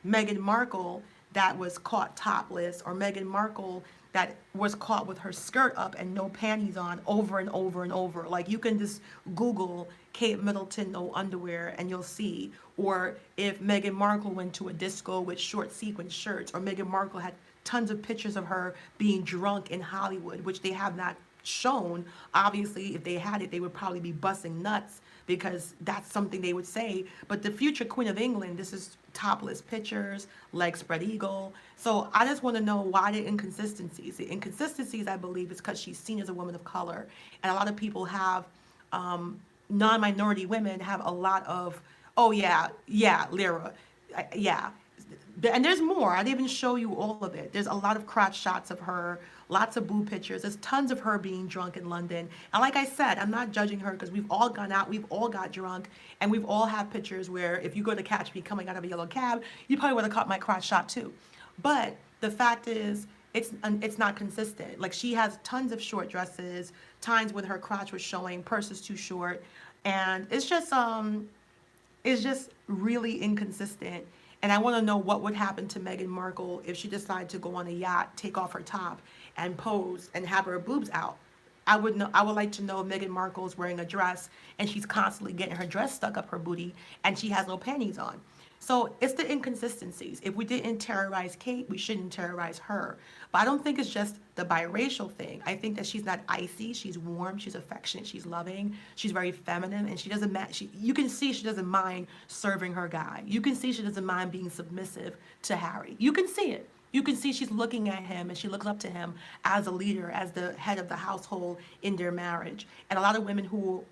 Meghan Markle that was caught topless, or Meghan Markle that was caught with her skirt up and no panties on over and over and over. Like, you can just Google Kate Middleton no underwear and you'll see. Or if Meghan Markle went to a disco with short sequin shirts, or Meghan Markle had tons of pictures of her being drunk in Hollywood, which they have not shown. Obviously, if they had it, they would probably be busting nuts, because that's something they would say. But the future Queen of England, this is topless pictures, legs spread eagle. So I just want to know why the inconsistencies. The inconsistencies, I believe, is because she's seen as a woman of color. And a lot of people have, non-minority women have a lot of, oh yeah, Lyra, yeah. And there's more. I didn't even show you all of it. There's a lot of crotch shots of her, lots of boob pictures. There's tons of her being drunk in London. And like I said, I'm not judging her, because we've all gone out, we've all got drunk, and we've all have pictures where if you go to catch me coming out of a yellow cab, you probably would have caught my crotch shot too. But the fact is, it's not consistent. Like, she has tons of short dresses, times when her crotch was showing, purse is too short, and it's just really inconsistent. And I want to know what would happen to Meghan Markle if she decided to go on a yacht, take off her top, and pose and have her boobs out. I would like to know if Meghan Markle is wearing a dress and she's constantly getting her dress stuck up her booty and she has no panties on. So it's the inconsistencies. If we didn't terrorize Kate, we shouldn't terrorize her. But I don't think it's just the biracial thing. I think that she's not icy. She's warm. She's affectionate. She's loving. She's very feminine, and she doesn't. You can see she doesn't mind serving her guy. You can see she doesn't mind being submissive to Harry. You can see it. You can see she's looking at him and she looks up to him as a leader, as the head of the household in their marriage. And a lot of women who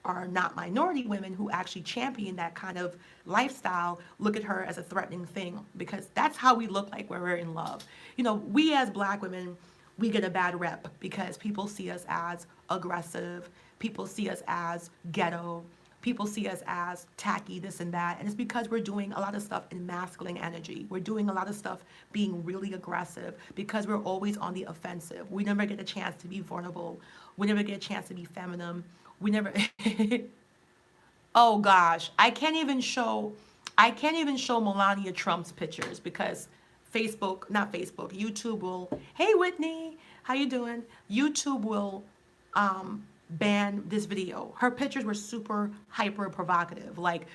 are not minority women who actually champion that kind of lifestyle look at her as a threatening thing, because that's how we look like when we're in love. You know, we as black women, we get a bad rep because people see us as aggressive, people see us as ghetto, people see us as tacky, this and that. And it's because we're doing a lot of stuff in masculine energy. We're doing a lot of stuff being really aggressive because we're always on the offensive. We never get a chance to be vulnerable. We never get a chance to be feminine. We never, oh gosh, I can't even show Melania Trump's pictures because YouTube will, hey Whitney, how you doing? YouTube will ban this video. Her pictures were super hyper provocative. Like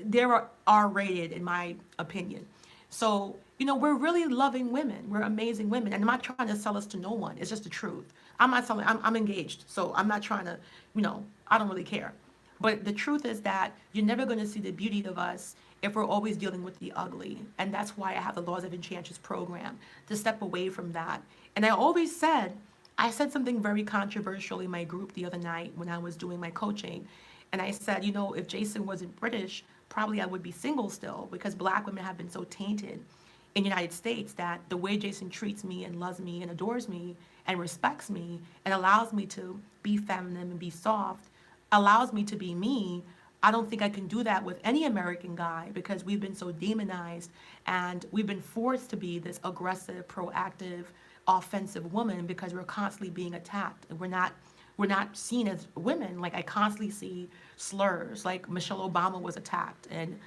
they were R-rated in my opinion. So, you know, we're really loving women. We're amazing women. And I'm not trying to sell us to no one. It's just the truth. I'm engaged. So I'm not trying to, you know, I don't really care. But the truth is that you're never going to see the beauty of us if we're always dealing with the ugly. And that's why I have the Laws of Enchantress program, to step away from that. And I said something very controversial in my group the other night when I was doing my coaching. And I said, you know, if Jason wasn't British, probably I would be single still, because black women have been so tainted in the United States that the way Jason treats me and loves me and adores me and respects me and allows me to be feminine and be soft, allows me to be me, I don't think I can do that with any American guy, because we've been so demonized and we've been forced to be this aggressive, proactive, offensive woman because we're constantly being attacked. And we're not seen as women. Like I constantly see slurs, like Michelle Obama was attacked and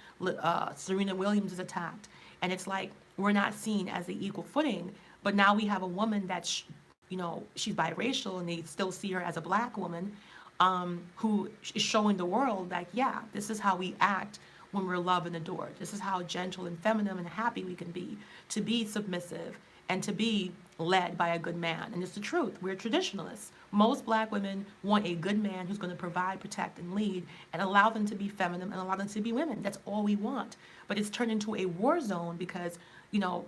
Serena Williams is attacked. And it's like, we're not seen as the equal footing. But now we have a woman that's, you know, she's biracial and they still see her as a black woman, who is showing the world like, yeah, this is how we act when we're loved and adored. This is how gentle and feminine and happy we can be, to be submissive and to be led by a good man. And it's the truth. We're traditionalists. Most black women want a good man who's going to provide, protect, and lead, and allow them to be feminine and allow them to be women. That's all we want. But it's turned into a war zone because, you know,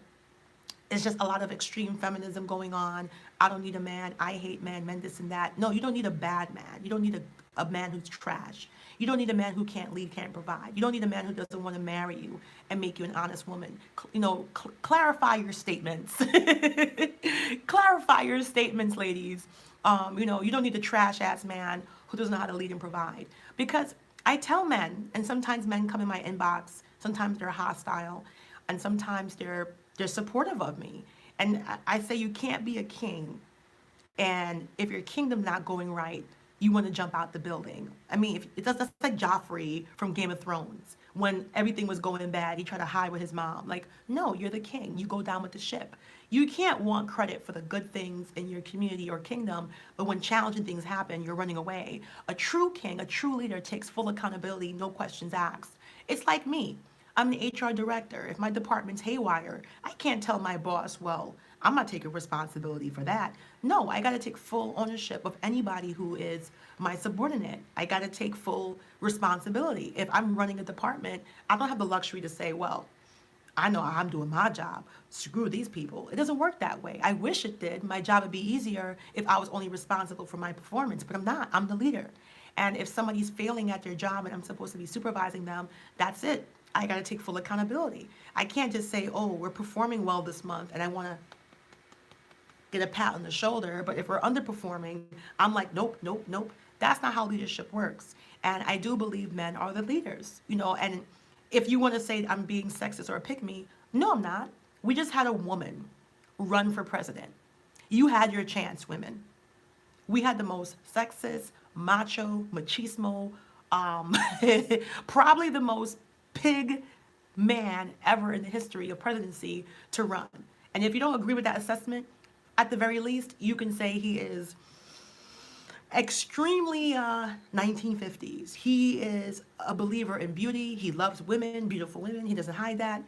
it's just a lot of extreme feminism going on. I don't need a man. I hate men, this and that. No, you don't need a bad man. You don't need a man who's trash. You don't need a man who can't lead, can't provide. You don't need a man who doesn't want to marry you and make you an honest woman. You know, clarify your statements. Clarify your statements, ladies. You know, you don't need a trash-ass man who doesn't know how to lead and provide. Because I tell men, and sometimes men come in my inbox, sometimes they're hostile, and sometimes they're supportive of me. And I say you can't be a king, and if your kingdom's not going right, you want to jump out the building. I mean, that's like Joffrey from Game of Thrones. When everything was going bad, he tried to hide with his mom. Like, no, you're the king. You go down with the ship. You can't want credit for the good things in your community or kingdom, but when challenging things happen, you're running away. A true king, a true leader takes full accountability, no questions asked. It's like me. I'm the HR director. If my department's haywire, I can't tell my boss, well, I'm not taking responsibility for that. No, I got to take full ownership of anybody who is my subordinate. I got to take full responsibility. If I'm running a department, I don't have the luxury to say, well, I know how I'm doing my job. Screw these people. It doesn't work that way. I wish it did. My job would be easier if I was only responsible for my performance, but I'm not. I'm the leader. And if somebody's failing at their job and I'm supposed to be supervising them, that's it. I got to take full accountability. I can't just say, oh, we're performing well this month and I want to get a pat on the shoulder. But if we're underperforming, I'm like, nope, nope, nope. That's not how leadership works. And I do believe men are the leaders, you know. And if you want to say I'm being sexist or a pick me, no, I'm not. We just had a woman run for president. You had your chance, women. We had the most sexist, macho, machismo, probably the most pig man ever in the history of presidency to run. And if you don't agree with that assessment, at the very least, you can say he is extremely 1950s. He is a believer in beauty. He loves women, beautiful women. He doesn't hide that.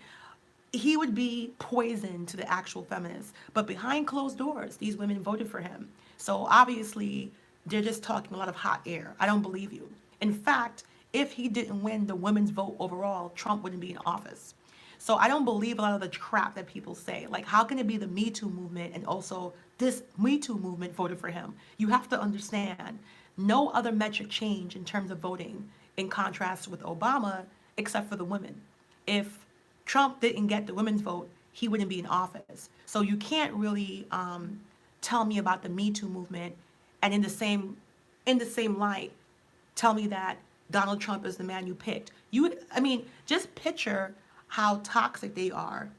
He would be poison to the actual feminists. But behind closed doors, these women voted for him. So obviously, they're just talking a lot of hot air. I don't believe you. In fact, if he didn't win the women's vote overall, Trump wouldn't be in office. So I don't believe a lot of the crap that people say. Like, how can it be the Me Too movement and also this Me Too movement voted for him? You have to understand, no other metric changed in terms of voting in contrast with Obama, except for the women. If Trump didn't get the women's vote, he wouldn't be in office. So you can't really tell me about the Me Too movement and in the same light tell me that Donald Trump is the man you picked. I mean, just picture how toxic they are.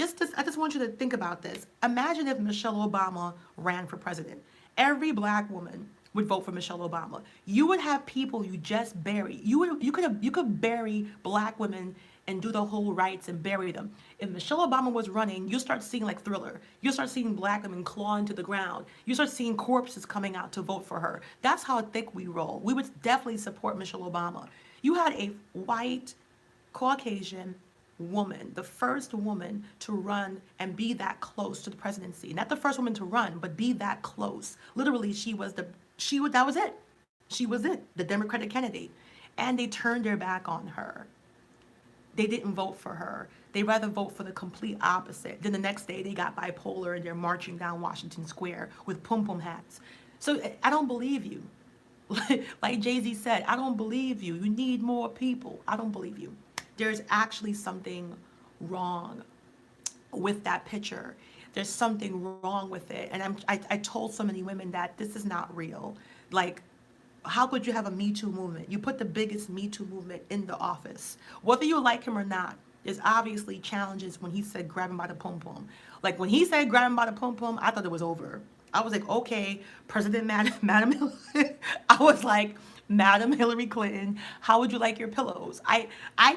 I just want you to think about this. Imagine if Michelle Obama ran for president. Every black woman would vote for Michelle Obama. You would have people you just bury. You could bury black women and do the whole rights and bury them. If Michelle Obama was running, you start seeing like Thriller. You start seeing black women claw into the ground. You start seeing corpses coming out to vote for her. That's how thick we roll. We would definitely support Michelle Obama. You had a white, Caucasian woman, the first woman to run and be that close to the presidency. Not the first woman to run, but be that close. Literally, that was it. She was it, the Democratic candidate. And they turned their back on her. They didn't vote for her. They rather vote for the complete opposite. Then the next day they got bipolar and they're marching down Washington Square with pom-pom hats. So I don't believe you. Like Jay-Z said, I don't believe you. You need more people. I don't believe you. There's actually something wrong with that picture. There's something wrong with it. And I told so many women that this is not real. Like, how could you have a Me Too movement? You put the biggest Me Too movement in the office. Whether you like him or not, there's obviously challenges when he said grab him by the pom-pom. Like when he said grab him by the pom-pom, I thought it was over. I was like, okay, Madam Hillary. I was like, Madam Hillary Clinton, how would you like your pillows? I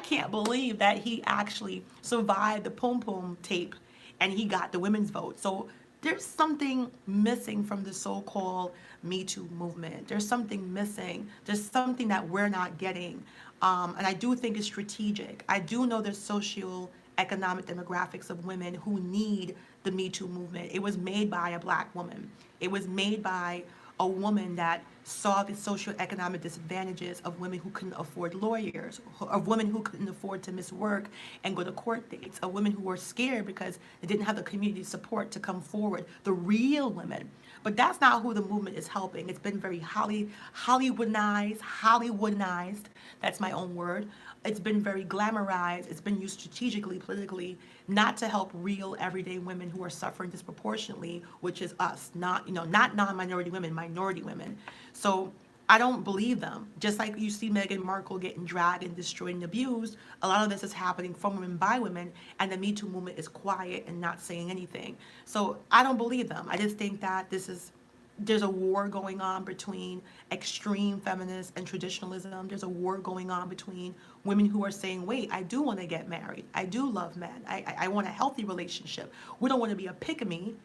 can't believe that he actually survived the pom-pom tape and he got the women's vote. So there's something missing from the so-called Me Too movement. There's something missing. There's something that we're not getting. And I do think it's strategic. I do know there's socio-economic demographics of women who need the Me Too movement. It was made by a black woman. It was made by a woman that saw the socioeconomic disadvantages of women who couldn't afford lawyers, of women who couldn't afford to miss work and go to court dates, of women who were scared because they didn't have the community support to come forward, the real women. But that's not who the movement is helping. It's been very Hollywoodized, that's my own word. It's been very glamorized. It's been used strategically, politically, not to help real everyday women who are suffering disproportionately, which is us, not non-minority women, minority women. So I don't believe them. Just like you see Meghan Markle getting dragged and destroyed and abused, a lot of this is happening from women by women, and the Me Too movement is quiet and not saying anything. So I don't believe them. I just think that there's a war going on between extreme feminists and traditionalism. There's a war going on between women who are saying, wait, I do want to get married. I do love men. I want a healthy relationship. We don't want to be a pick-me.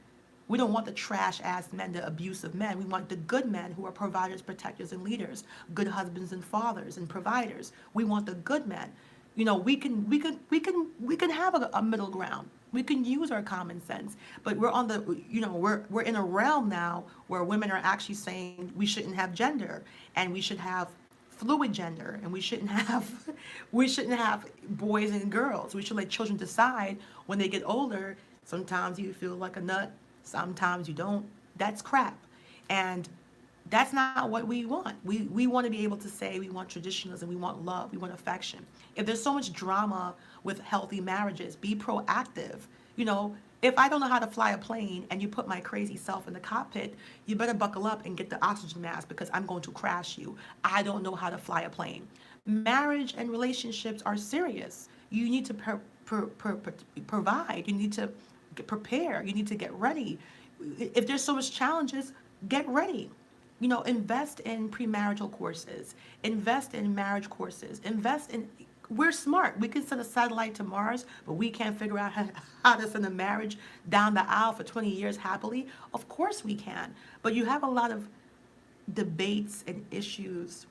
We don't want the trash-ass men, the abusive men. We want the good men who are providers, protectors, and leaders, good husbands and fathers and providers. We want the good men. We can have a middle ground. We can use our common sense, but we're we're in a realm now where women are actually saying we shouldn't have gender and we should have fluid gender and we shouldn't have boys and girls. We should let children decide when they get older. Sometimes you feel like a nut, sometimes you don't. That's crap. And that's not what we want. We want to be able to say we want traditionalism, we want love, we want affection. If there's so much drama with healthy marriages, be proactive. If I don't know how to fly a plane and you put my crazy self in the cockpit, you better buckle up and get the oxygen mask because I'm going to crash you. I don't know how to fly a plane. Marriage and relationships are serious. You need to provide. You need to prepare. You need to get ready. If there's so much challenges, get ready. Invest in premarital courses, invest in marriage courses, we're smart. We can send a satellite to Mars, but we can't figure out how to send a marriage down the aisle for 20 years happily. Of course we can. But you have a lot of debates and issues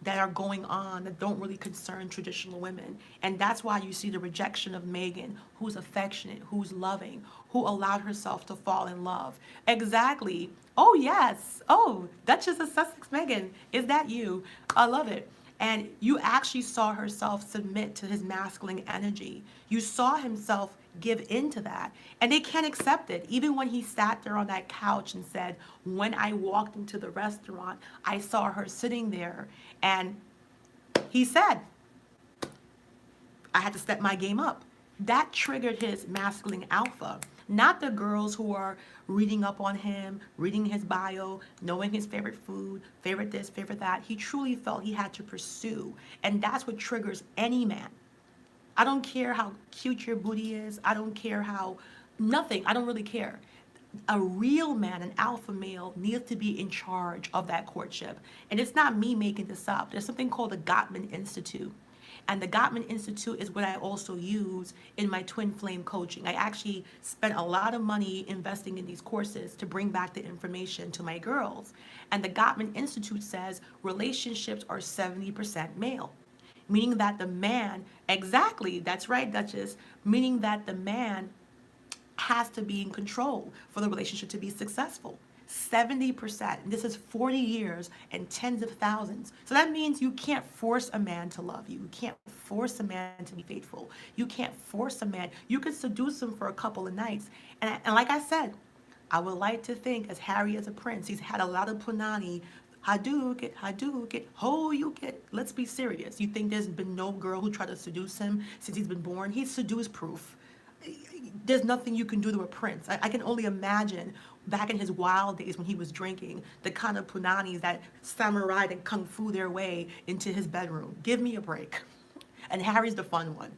that are going on that don't really concern traditional women. And that's why you see the rejection of Meghan, who's affectionate, who's loving, who allowed herself to fall in love. Exactly. Oh, yes. Oh, Duchess of Sussex Meghan, is that you? I love it. And you actually saw herself submit to his masculine energy. You saw himself give into that. And they can't accept it. Even when he sat there on that couch and said, when I walked into the restaurant, I saw her sitting there. And he said, I had to step my game up. That triggered his masculine alpha. Not the girls who are reading up on him, reading his bio, knowing his favorite food, favorite this, favorite that. He truly felt he had to pursue. And that's what triggers any man. I don't care how cute your booty is. I don't care how, nothing. I don't really care. A real man, an alpha male, needs to be in charge of that courtship. And it's not me making this up. There's something called the Gottman Institute. And the Gottman Institute is what I also use in my twin flame coaching. I actually spent a lot of money investing in these courses to bring back the information to my girls. And the Gottman Institute says relationships are 70% male, meaning that the man, exactly, that's right, Duchess, meaning that the man has to be in control for the relationship to be successful. 70%. And this is 40 years and tens of thousands. So that means you can't force a man to love you. You can't force a man to be faithful. You can't force a man. You can seduce him for a couple of nights. And like I said, I would like to think as Harry is a prince, he's had a lot of punani. Hadouken, ho, you get. Let's be serious. You think there's been no girl who tried to seduce him since he's been born? He's seduce proof. There's nothing you can do to a prince. I can only imagine back in his wild days when he was drinking, the kind of punanis that samurai and kung fu their way into his bedroom. Give me a break. And Harry's the fun one.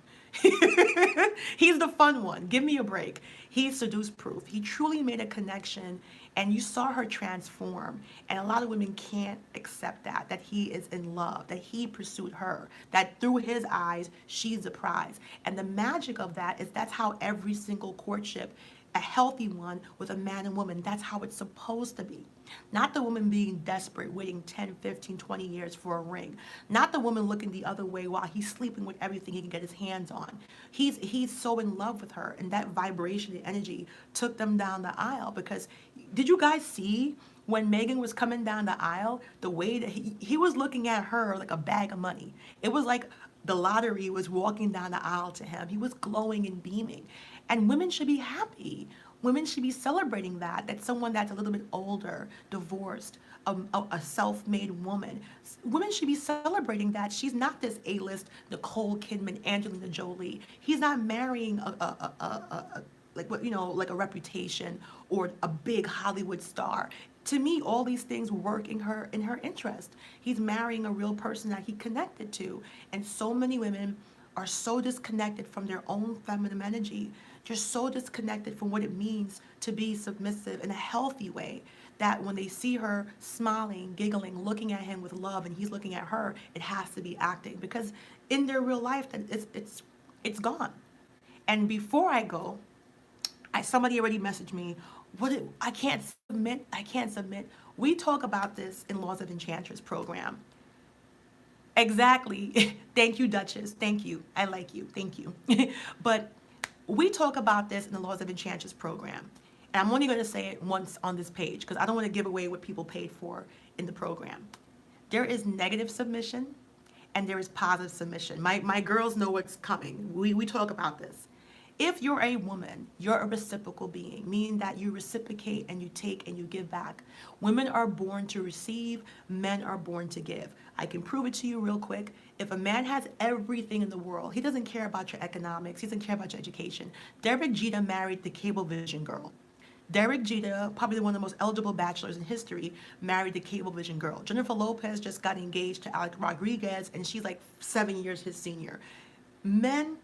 He's the fun one. Give me a break. He's seduce proof. He truly made a connection, and you saw her transform. And a lot of women can't accept that he is in love, that he pursued her, that through his eyes, she's the prize. And the magic of that is that's how every single courtship, a healthy one with a man and woman, that's how it's supposed to be. Not the woman being desperate, waiting 10, 15, 20 years for a ring. Not the woman looking the other way while he's sleeping with everything he can get his hands on. He's so in love with her, and that vibration and energy took them down the aisle. Because did you guys see when Meghan was coming down the aisle, the way that he was looking at her like a bag of money? It was like the lottery was walking down the aisle to him. He was glowing and beaming. And women should be happy. Women should be celebrating that someone that's a little bit older, divorced, a self-made woman. Women should be celebrating that she's not this A-list Nicole Kidman, Angelina Jolie. He's not marrying like a reputation or a big Hollywood star. To me, all these things work in her interest. He's marrying a real person that he connected to. And so many women are so disconnected from their own feminine energy. They're so disconnected from what it means to be submissive in a healthy way that when they see her smiling, giggling, looking at him with love, and he's looking at her, it has to be acting. Because in their real life, it's gone. And before I go, somebody already messaged me, I can't submit. We talk about this in Laws of Enchantress program. Exactly. Thank you, Duchess. Thank you. I like you. Thank you. But we talk about this in the Laws of Enchantress program. And I'm only going to say it once on this page because I don't want to give away what people paid for in the program. There is negative submission and there is positive submission. My girls know what's coming. We talk about this. If you're a woman, you're a reciprocal being, meaning that you reciprocate and you take and you give back. Women are born to receive, men are born to give. I can prove it to you real quick. If a man has everything in the world, he doesn't care about your economics, he doesn't care about your education. Derek Jeter married the Cablevision girl. Derek Jeter, probably one of the most eligible bachelors in history, married the Cablevision girl. Jennifer Lopez just got engaged to Alex Rodriguez, and she's like 7 years his senior. Men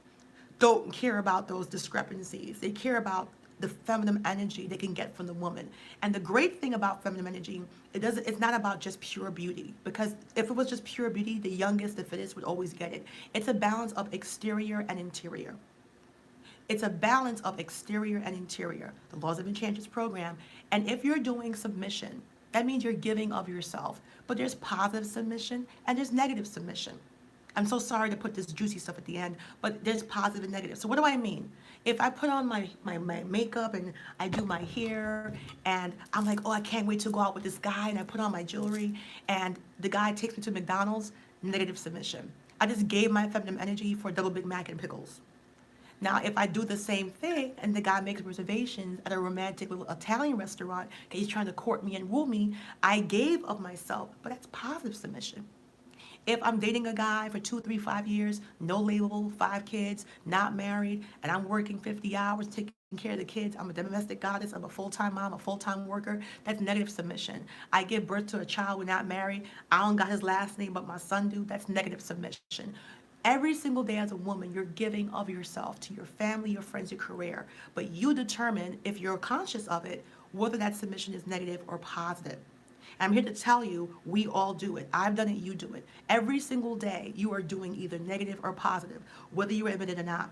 don't care about those discrepancies. They care about the feminine energy they can get from the woman. And the great thing about feminine energy, it's not about just pure beauty, because if it was just pure beauty, the youngest, the fittest would always get it. It's a balance of exterior and interior. It's a balance of exterior and interior, the Laws of Enchantress program. And if you're doing submission, That means you're giving of yourself. But there's positive submission and there's negative submission. I'm so sorry to put this juicy stuff at the end, but there's positive and negative. So what do I mean? If I put on my makeup and I do my hair and I'm like, oh, I can't wait to go out with this guy, and I put on my jewelry and the guy takes me to McDonald's, negative submission. I just gave my feminine energy for a double Big Mac and pickles. Now, if I do the same thing and the guy makes reservations at a romantic little Italian restaurant, okay, he's trying to court me and woo me, I gave of myself, but that's positive submission. If I'm dating a guy for 2, 3, 5 years, no label, 5 kids, not married, and I'm working 50 hours, taking care of the kids, I'm a domestic goddess, I'm a full-time mom, a full-time worker, that's negative submission. I give birth to a child, we're not married, I don't got his last name, but my son do, that's negative submission. Every single day as a woman, you're giving of yourself to your family, your friends, your career. But you determine, if you're conscious of it, whether that submission is negative or positive. And I'm here to tell you, we all do it. I've done it, you do it. Every single day, you are doing either negative or positive, whether you admit it or not.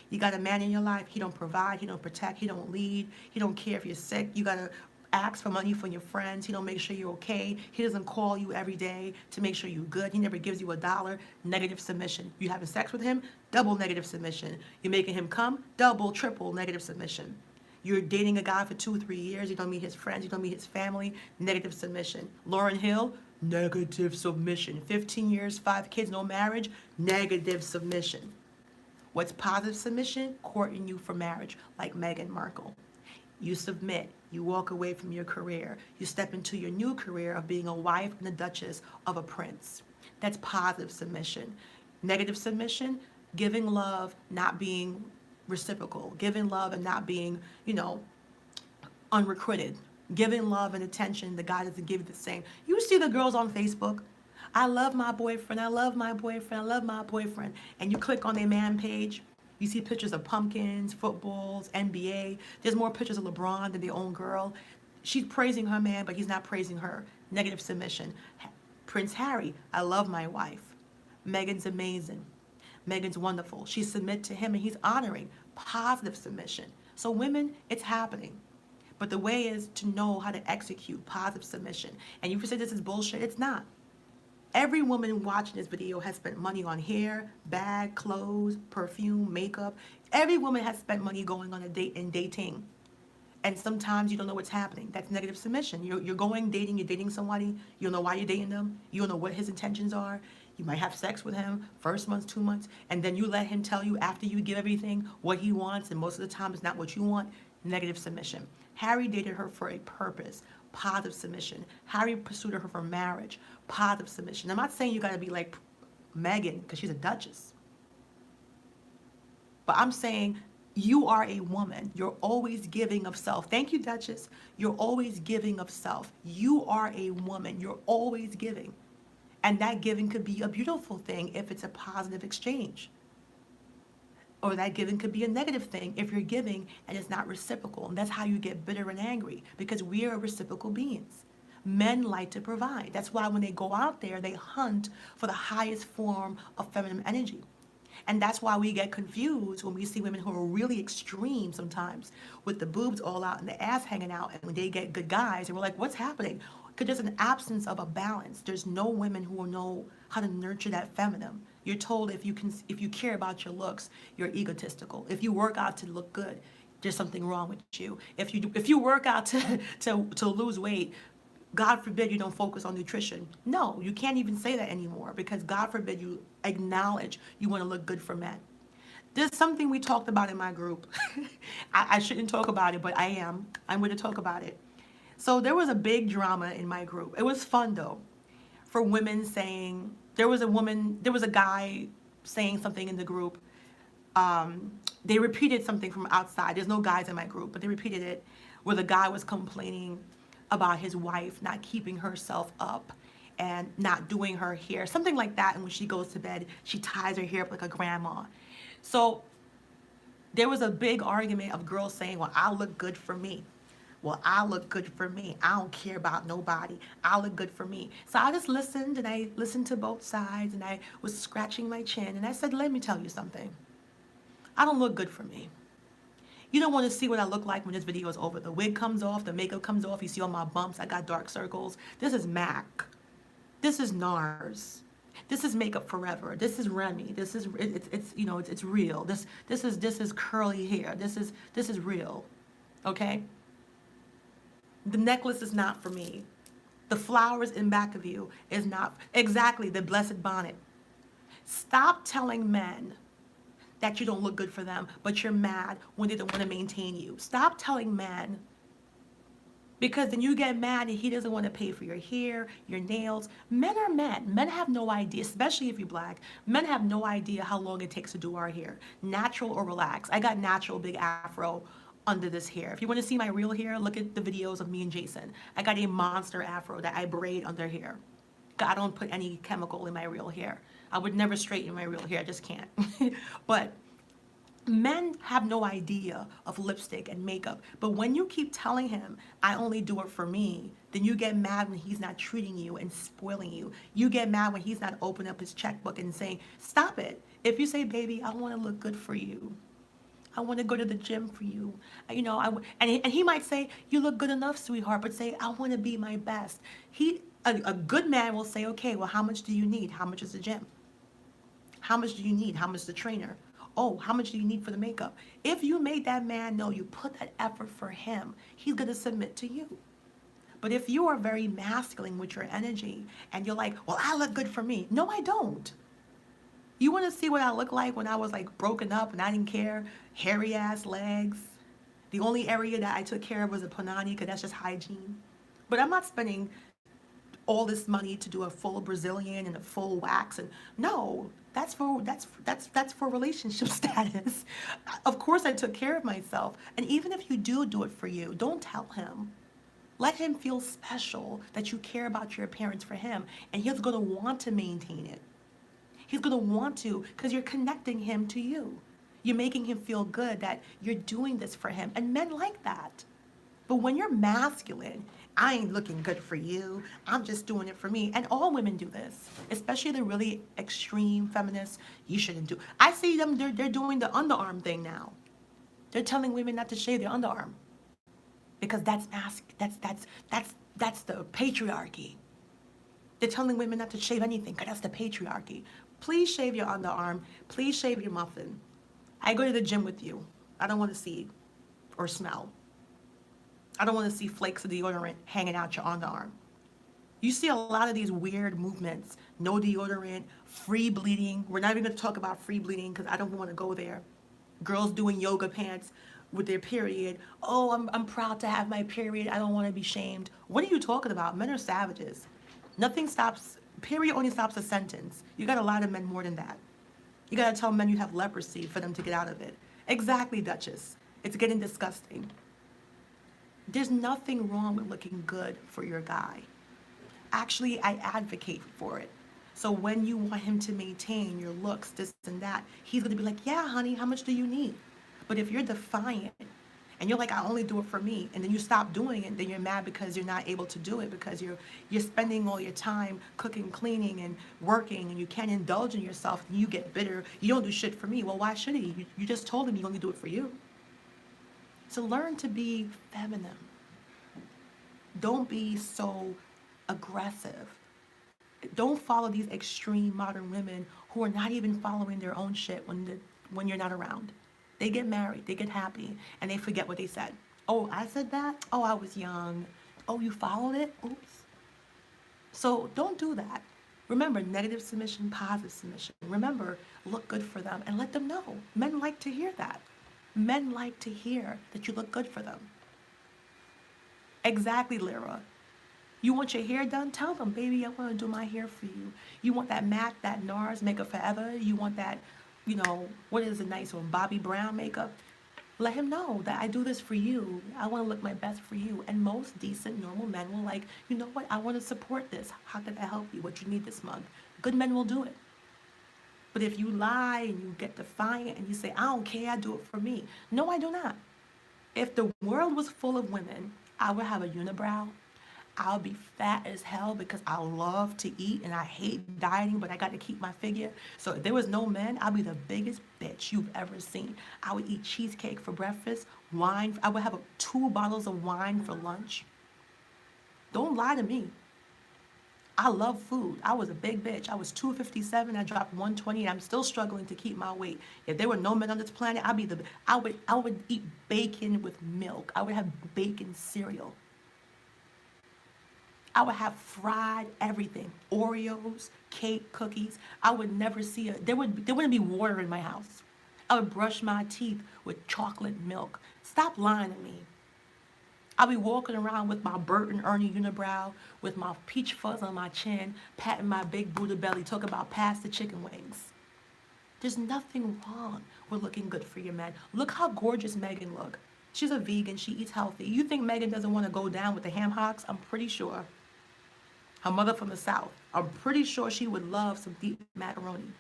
You got a man in your life, he don't provide, he don't protect, he don't lead, he don't care if you're sick. You got to ask for money from your friends. He don't make sure you're okay. He doesn't call you every day to make sure you're good. He never gives you $1. Negative submission. You having sex with him? Double negative submission. You're making him come? Double, triple negative submission. You're dating a guy for 2, 3 years. You don't meet his friends. You don't meet his family. Negative submission. Lauryn Hill? Negative submission. 15 years, 5 kids, no marriage. Negative submission. What's positive submission? Courting you for marriage, like Meghan Markle. You submit. You walk away from your career. You step into your new career of being a wife and a duchess of a prince. That's positive submission. Negative submission, giving love, not being reciprocal. Giving love and not being, unrequited. Giving love and attention, the guy doesn't give you the same. You see the girls on Facebook. I love my boyfriend. I love my boyfriend. I love my boyfriend. And you click on their man page. You see pictures of pumpkins, footballs, NBA. There's more pictures of LeBron than their own girl. She's praising her man, but he's not praising her. Negative submission. Prince Harry, I love my wife. Meghan's amazing. Meghan's wonderful. She submits to him and he's honoring. Positive submission. So women, it's happening. But the way is to know how to execute positive submission. And you say this is bullshit. It's not. Every woman watching this video has spent money on hair, bag, clothes, perfume, makeup. Every woman has spent money going on a date and dating. And sometimes you don't know what's happening. That's negative submission. You're going dating, you're dating somebody. You don't know why you're dating them. You don't know what his intentions are. You might have sex with him first month, 2 months, and then you let him tell you after you give everything what he wants, and most of the time it's not what you want. Negative submission. Harry dated her for a purpose. Positive submission. Harry pursued her for marriage. Positive submission. I'm not saying you got to be like Meghan because she's a duchess. But I'm saying you are a woman. You're always giving of self. Thank you, Duchess. You're always giving of self. You are a woman. You're always giving. And that giving could be a beautiful thing if it's a positive exchange. Or that giving could be a negative thing if you're giving and it's not reciprocal. And that's how you get bitter and angry, because we are reciprocal beings. Men like to provide. That's why when they go out there, they hunt for the highest form of feminine energy. And that's why we get confused when we see women who are really extreme sometimes, with the boobs all out and the ass hanging out, and when they get good guys, and we're like, what's happening? Because there's an absence of a balance. There's no women who will know how to nurture that feminine. You're told if you care about your looks, you're egotistical. If you work out to look good, there's something wrong with you. If you work out to lose weight, God forbid you don't focus on nutrition. No, you can't even say that anymore, because God forbid you acknowledge you want to look good for men. There's something we talked about in my group. I shouldn't talk about it, but I am. I'm going to talk about it. So there was a big drama in my group. It was fun though, for women saying, there was a guy saying something in the group. They repeated something from outside. There's no guys in my group, but they repeated it, where the guy was complaining about his wife not keeping herself up and not doing her hair, something like that. And when she goes to bed, she ties her hair up like a grandma. So there was a big argument of girls saying, well, I look good for me. Well, I look good for me. I don't care about nobody. I look good for me. So I just listened, and I listened to both sides, and I was scratching my chin, and I said, let me tell you something. I don't look good for me. You don't want to see what I look like when this video is over. The wig comes off, the makeup comes off, you see all my bumps, I got dark circles. This is MAC. This is NARS. This is Makeup Forever. This is Remy. This is it's you know it's real. This is curly hair. This is real. Okay? The necklace is not for me. The flowers in back of you is not exactly the blessed bonnet. Stop telling men that you don't look good for them, but you're mad when they don't want to maintain you. Stop telling men, because then you get mad and he doesn't want to pay for your hair, your nails. Men are men. Men have no idea, especially if you're black. Men have no idea how long it takes to do our hair, natural or relaxed. I got natural big afro under this hair. If you want to see my real hair, look at the videos of me and Jason. I got a monster afro that I braid under here. I don't put any chemical in my real hair. I would never straighten my real hair, I just can't. But men have no idea of lipstick and makeup. But when you keep telling him, I only do it for me, then you get mad when he's not treating you and spoiling you. You get mad when he's not opening up his checkbook and saying, stop it. If you say, baby, I want to look good for you. I want to go to the gym for you. You know, and he might say, you look good enough, sweetheart, but say, I want to be my best. A good man will say, okay, well, how much do you need? How much is the gym? How much do you need? How much is the trainer? Oh, how much do you need for the makeup? If you made that man know you put that effort for him, he's going to submit to you. But if you are very masculine with your energy and you're like, well, I look good for me. No, I don't. You want to see what I look like when I was like broken up and I didn't care? Hairy ass legs. The only area that I took care of was a punani because that's just hygiene. But I'm not spending all this money to do a full Brazilian and a full wax, and no, that's for relationship status. Of course I took care of myself, and even if you do it for you, don't tell him. Let him feel special that you care about your appearance for him, and he's going to want to maintain it. He's going to want to, because you're connecting him to you. You're making him feel good that you're doing this for him, and men like that. But when you're masculine, I ain't looking good for you. I'm just doing it for me. And all women do this, especially the really extreme feminists. You shouldn't do. I see them. They're doing the underarm thing now. They're telling women not to shave their underarm because that's the patriarchy. They're telling women not to shave anything because that's the patriarchy. Please shave your underarm. Please shave your muffin. I go to the gym with you. I don't want to see or smell. I don't want to see flakes of deodorant hanging out your underarm. You see a lot of these weird movements. No deodorant, free bleeding. We're not even going to talk about free bleeding because I don't want to go there. Girls doing yoga pants with their period. Oh, I'm proud to have my period. I don't want to be shamed. What are you talking about? Men are savages. Nothing stops, period only stops a sentence. You got a lot of men more than that. You got to tell men you have leprosy for them to get out of it. Exactly, Duchess. It's getting disgusting. There's nothing wrong with looking good for your guy. Actually, I advocate for it. So when you want him to maintain your looks, this and that, he's going to be like, yeah, honey, how much do you need? But if you're defiant and you're like, I only do it for me, and then you stop doing it, then you're mad because you're not able to do it because you're spending all your time cooking, cleaning, and working, and you can't indulge in yourself, and you get bitter. You don't do shit for me. Well, why should he? You just told him you only do it for you. So learn to be feminine. Don't be so aggressive. Don't follow these extreme modern women who are not even following their own shit when you're not around. They get married, they get happy, and they forget what they said. Oh, I said that? Oh, I was young. Oh, you followed it? Oops. So don't do that. Remember, negative submission, positive submission. Remember, look good for them and let them know. Men like to hear that. Men like to hear that you look good for them. Exactly, Lyra. You want your hair done? Tell them, baby, I want to do my hair for you. You want that MAC, that NARS Makeup Forever? You want that, what is a nice one, Bobbi Brown makeup? Let him know that I do this for you. I want to look my best for you. And most decent, normal men will like, you know what? I want to support this. How can I help you? What you need this month? Good men will do it. But if you lie and you get defiant and you say, I don't care, I do it for me. No, I do not. If the world was full of women, I would have a unibrow. I'll be fat as hell because I love to eat and I hate dieting, but I got to keep my figure. So if there was no men, I'll be the biggest bitch you've ever seen. I would eat cheesecake for breakfast, wine. I would have 2 bottles of wine for lunch. Don't lie to me. I love food. I was a big bitch. I was 257. I dropped 120, and I'm still struggling to keep my weight. If there were no men on this planet, I would eat bacon with milk. I would have bacon cereal. I would have fried everything. Oreos, cake, cookies. I would never see there wouldn't be water in my house. I would brush my teeth with chocolate milk. Stop lying to me. I'll be walking around with my Bert and Ernie unibrow, with my peach fuzz on my chin, patting my big Buddha belly, talking about pass the chicken wings. There's nothing wrong with looking good for your man. Look how gorgeous Meghan look. She's a vegan. She eats healthy. You think Meghan doesn't want to go down with the ham hocks? I'm pretty sure. Her mother from the South. I'm pretty sure she would love some deep macaroni.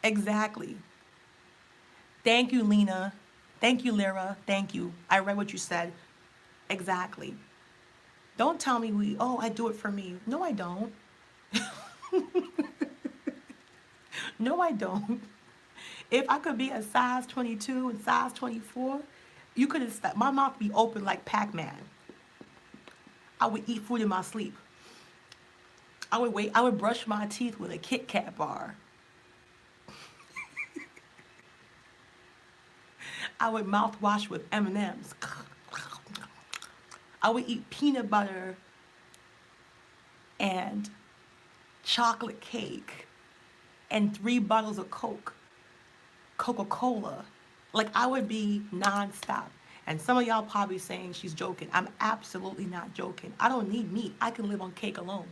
Exactly. Thank you, Lena. Thank you, Lyra. Thank you. I read what you said. Exactly. Don't tell me I do it for me. No, I don't. No, I don't. If I could be a size 22 and size 24, you could have, my mouth be open like Pac-Man. I would eat food in my sleep. I would brush my teeth with a Kit Kat bar. I would mouthwash with M&Ms. I would eat peanut butter and chocolate cake and 3 bottles of Coca-Cola. Like I would be nonstop. And some of y'all probably saying she's joking. I'm absolutely not joking. I don't need meat. I can live on cake alone.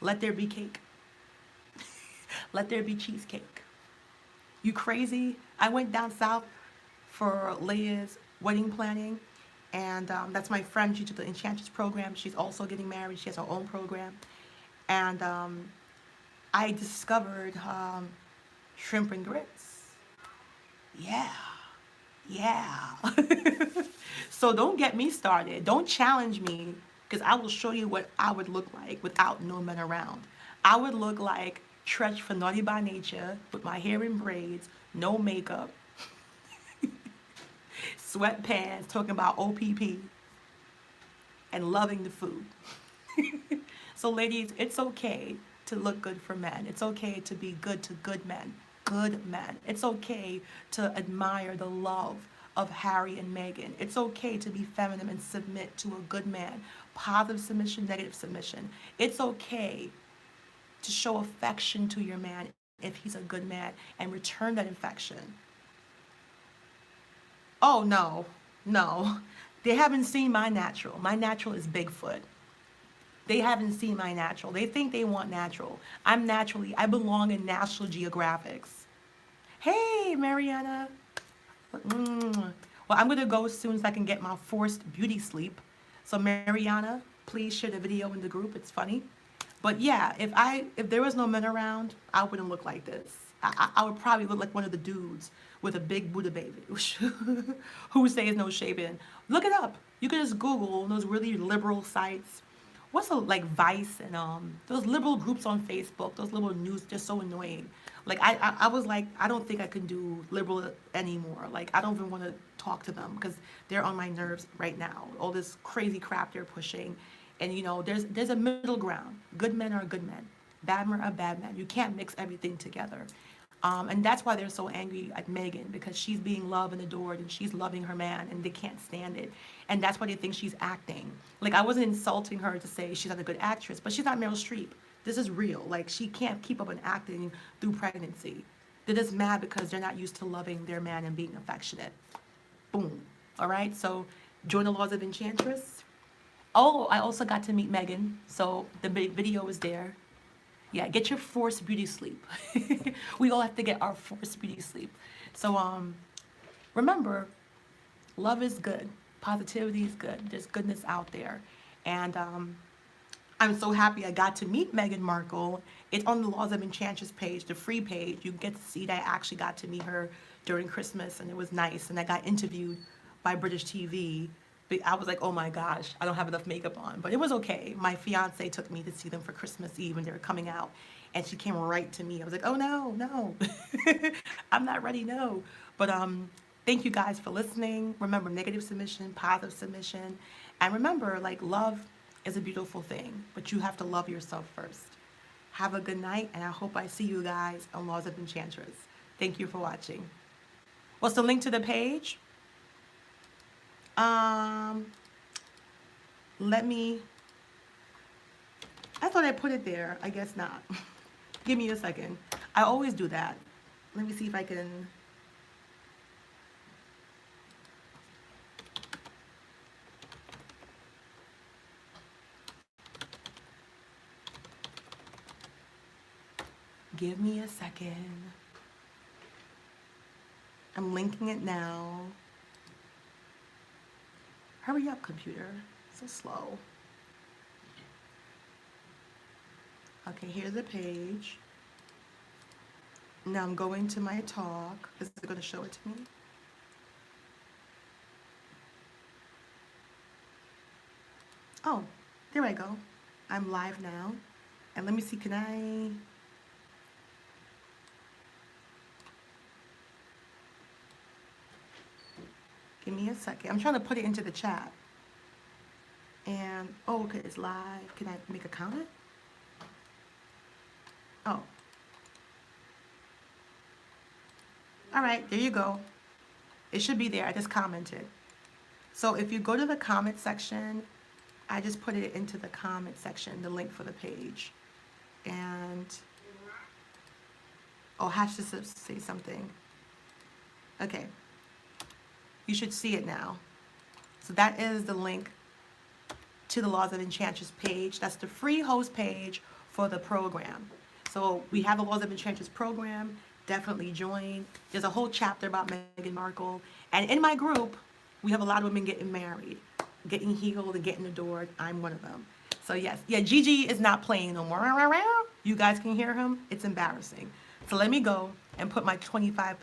Let there be cake. Let there be cheesecake. You crazy? I went down south for Leia's wedding planning, and that's my friend. She took the Enchantress program. She's also getting married. She has her own program. And I discovered shrimp and grits. Yeah. Yeah. So don't get me started. Don't challenge me because I will show you what I would look like without no men around. I would look like Tretch for Naughty by Nature with my hair in braids, no makeup, sweatpants, talking about OPP, and loving the food. So, ladies, it's okay to look good for men. It's okay to be good to good men. Good men. It's okay to admire the love of Harry and Meghan. It's okay to be feminine and submit to a good man. Positive submission, negative submission. It's okay to show affection to your man if he's a good man and return that affection. Oh, no, no. They haven't seen my natural. My natural is Bigfoot. They haven't seen my natural. They think they want natural. I belong in National Geographics. Hey, Mariana. Well, I'm going to go as soon as I can get my forced beauty sleep. So, Mariana, please share the video in the group. It's funny. But yeah, if there was no men around, I wouldn't look like this. I would probably look like one of the dudes with a big Buddha baby who says no shaving. Look it up. You can just Google those really liberal sites. Like Vice and those liberal groups on Facebook, those liberal news, they're so annoying. Like I was like, I don't think I can do liberal anymore. Like I don't even want to talk to them because they're on my nerves right now. All this crazy crap they're pushing. And there's a middle ground. Good men are good men. Bad men are bad men. You can't mix everything together. And that's why they're so angry at Meghan, because she's being loved and adored and she's loving her man and they can't stand it. And that's why they think she's acting. Like, I wasn't insulting her to say she's not a good actress, but she's not Meryl Streep. This is real. Like, she can't keep up on acting through pregnancy. They're just mad because they're not used to loving their man and being affectionate. Boom. All right? So, join the laws of Enchantress. Oh, I also got to meet Meghan, so the video is there. Yeah, get your forced beauty sleep. We all have to get our forced beauty sleep. So remember, love is good. Positivity is good. There's goodness out there. And I'm so happy I got to meet Meghan Markle. It's on the Laws of Enchantress page, the free page. You get to see that I actually got to meet her during Christmas, and it was nice. And I got interviewed by British TV But I was like, oh my gosh, I don't have enough makeup on. But it was okay. My fiance took me to see them for Christmas Eve when they were coming out. And she came right to me. I was like, oh no, no. I'm not ready, no. But thank you guys for listening. Remember, negative submission, positive submission. And remember, like, love is a beautiful thing, but you have to love yourself first. Have a good night, and I hope I see you guys on Laws of Enchantress. Thank you for watching. What's the link to the page? Um, let me, I thought I put it there. I guess not. Give me a second. I always do that. Let me see if I can. Give me a second. I'm linking it now. Hurry up, computer. So slow. Okay, here's the page. Now I'm going to my talk. Is it going to show it to me? Oh, there I go. I'm live now. And let me see, can I... Give me a second. I'm trying to put it into the chat. And, oh, okay, it's live. Can I make a comment? Oh. All right, there you go. It should be there. I just commented. So if you go to the comment section, I just put it into the comment section, the link for the page. And, oh, has to say something. Okay. You should see it now. So that is the link to the Laws of Enchantress page. That's the free host page for the program. So we have the Laws of Enchantress program. Definitely join. There's a whole chapter about Meghan Markle. And in my group, we have a lot of women getting married, getting healed and getting adored. I'm one of them. So yes, yeah, Gigi is not playing no more. You guys can hear him. It's embarrassing. So let me go and put my 25 pounds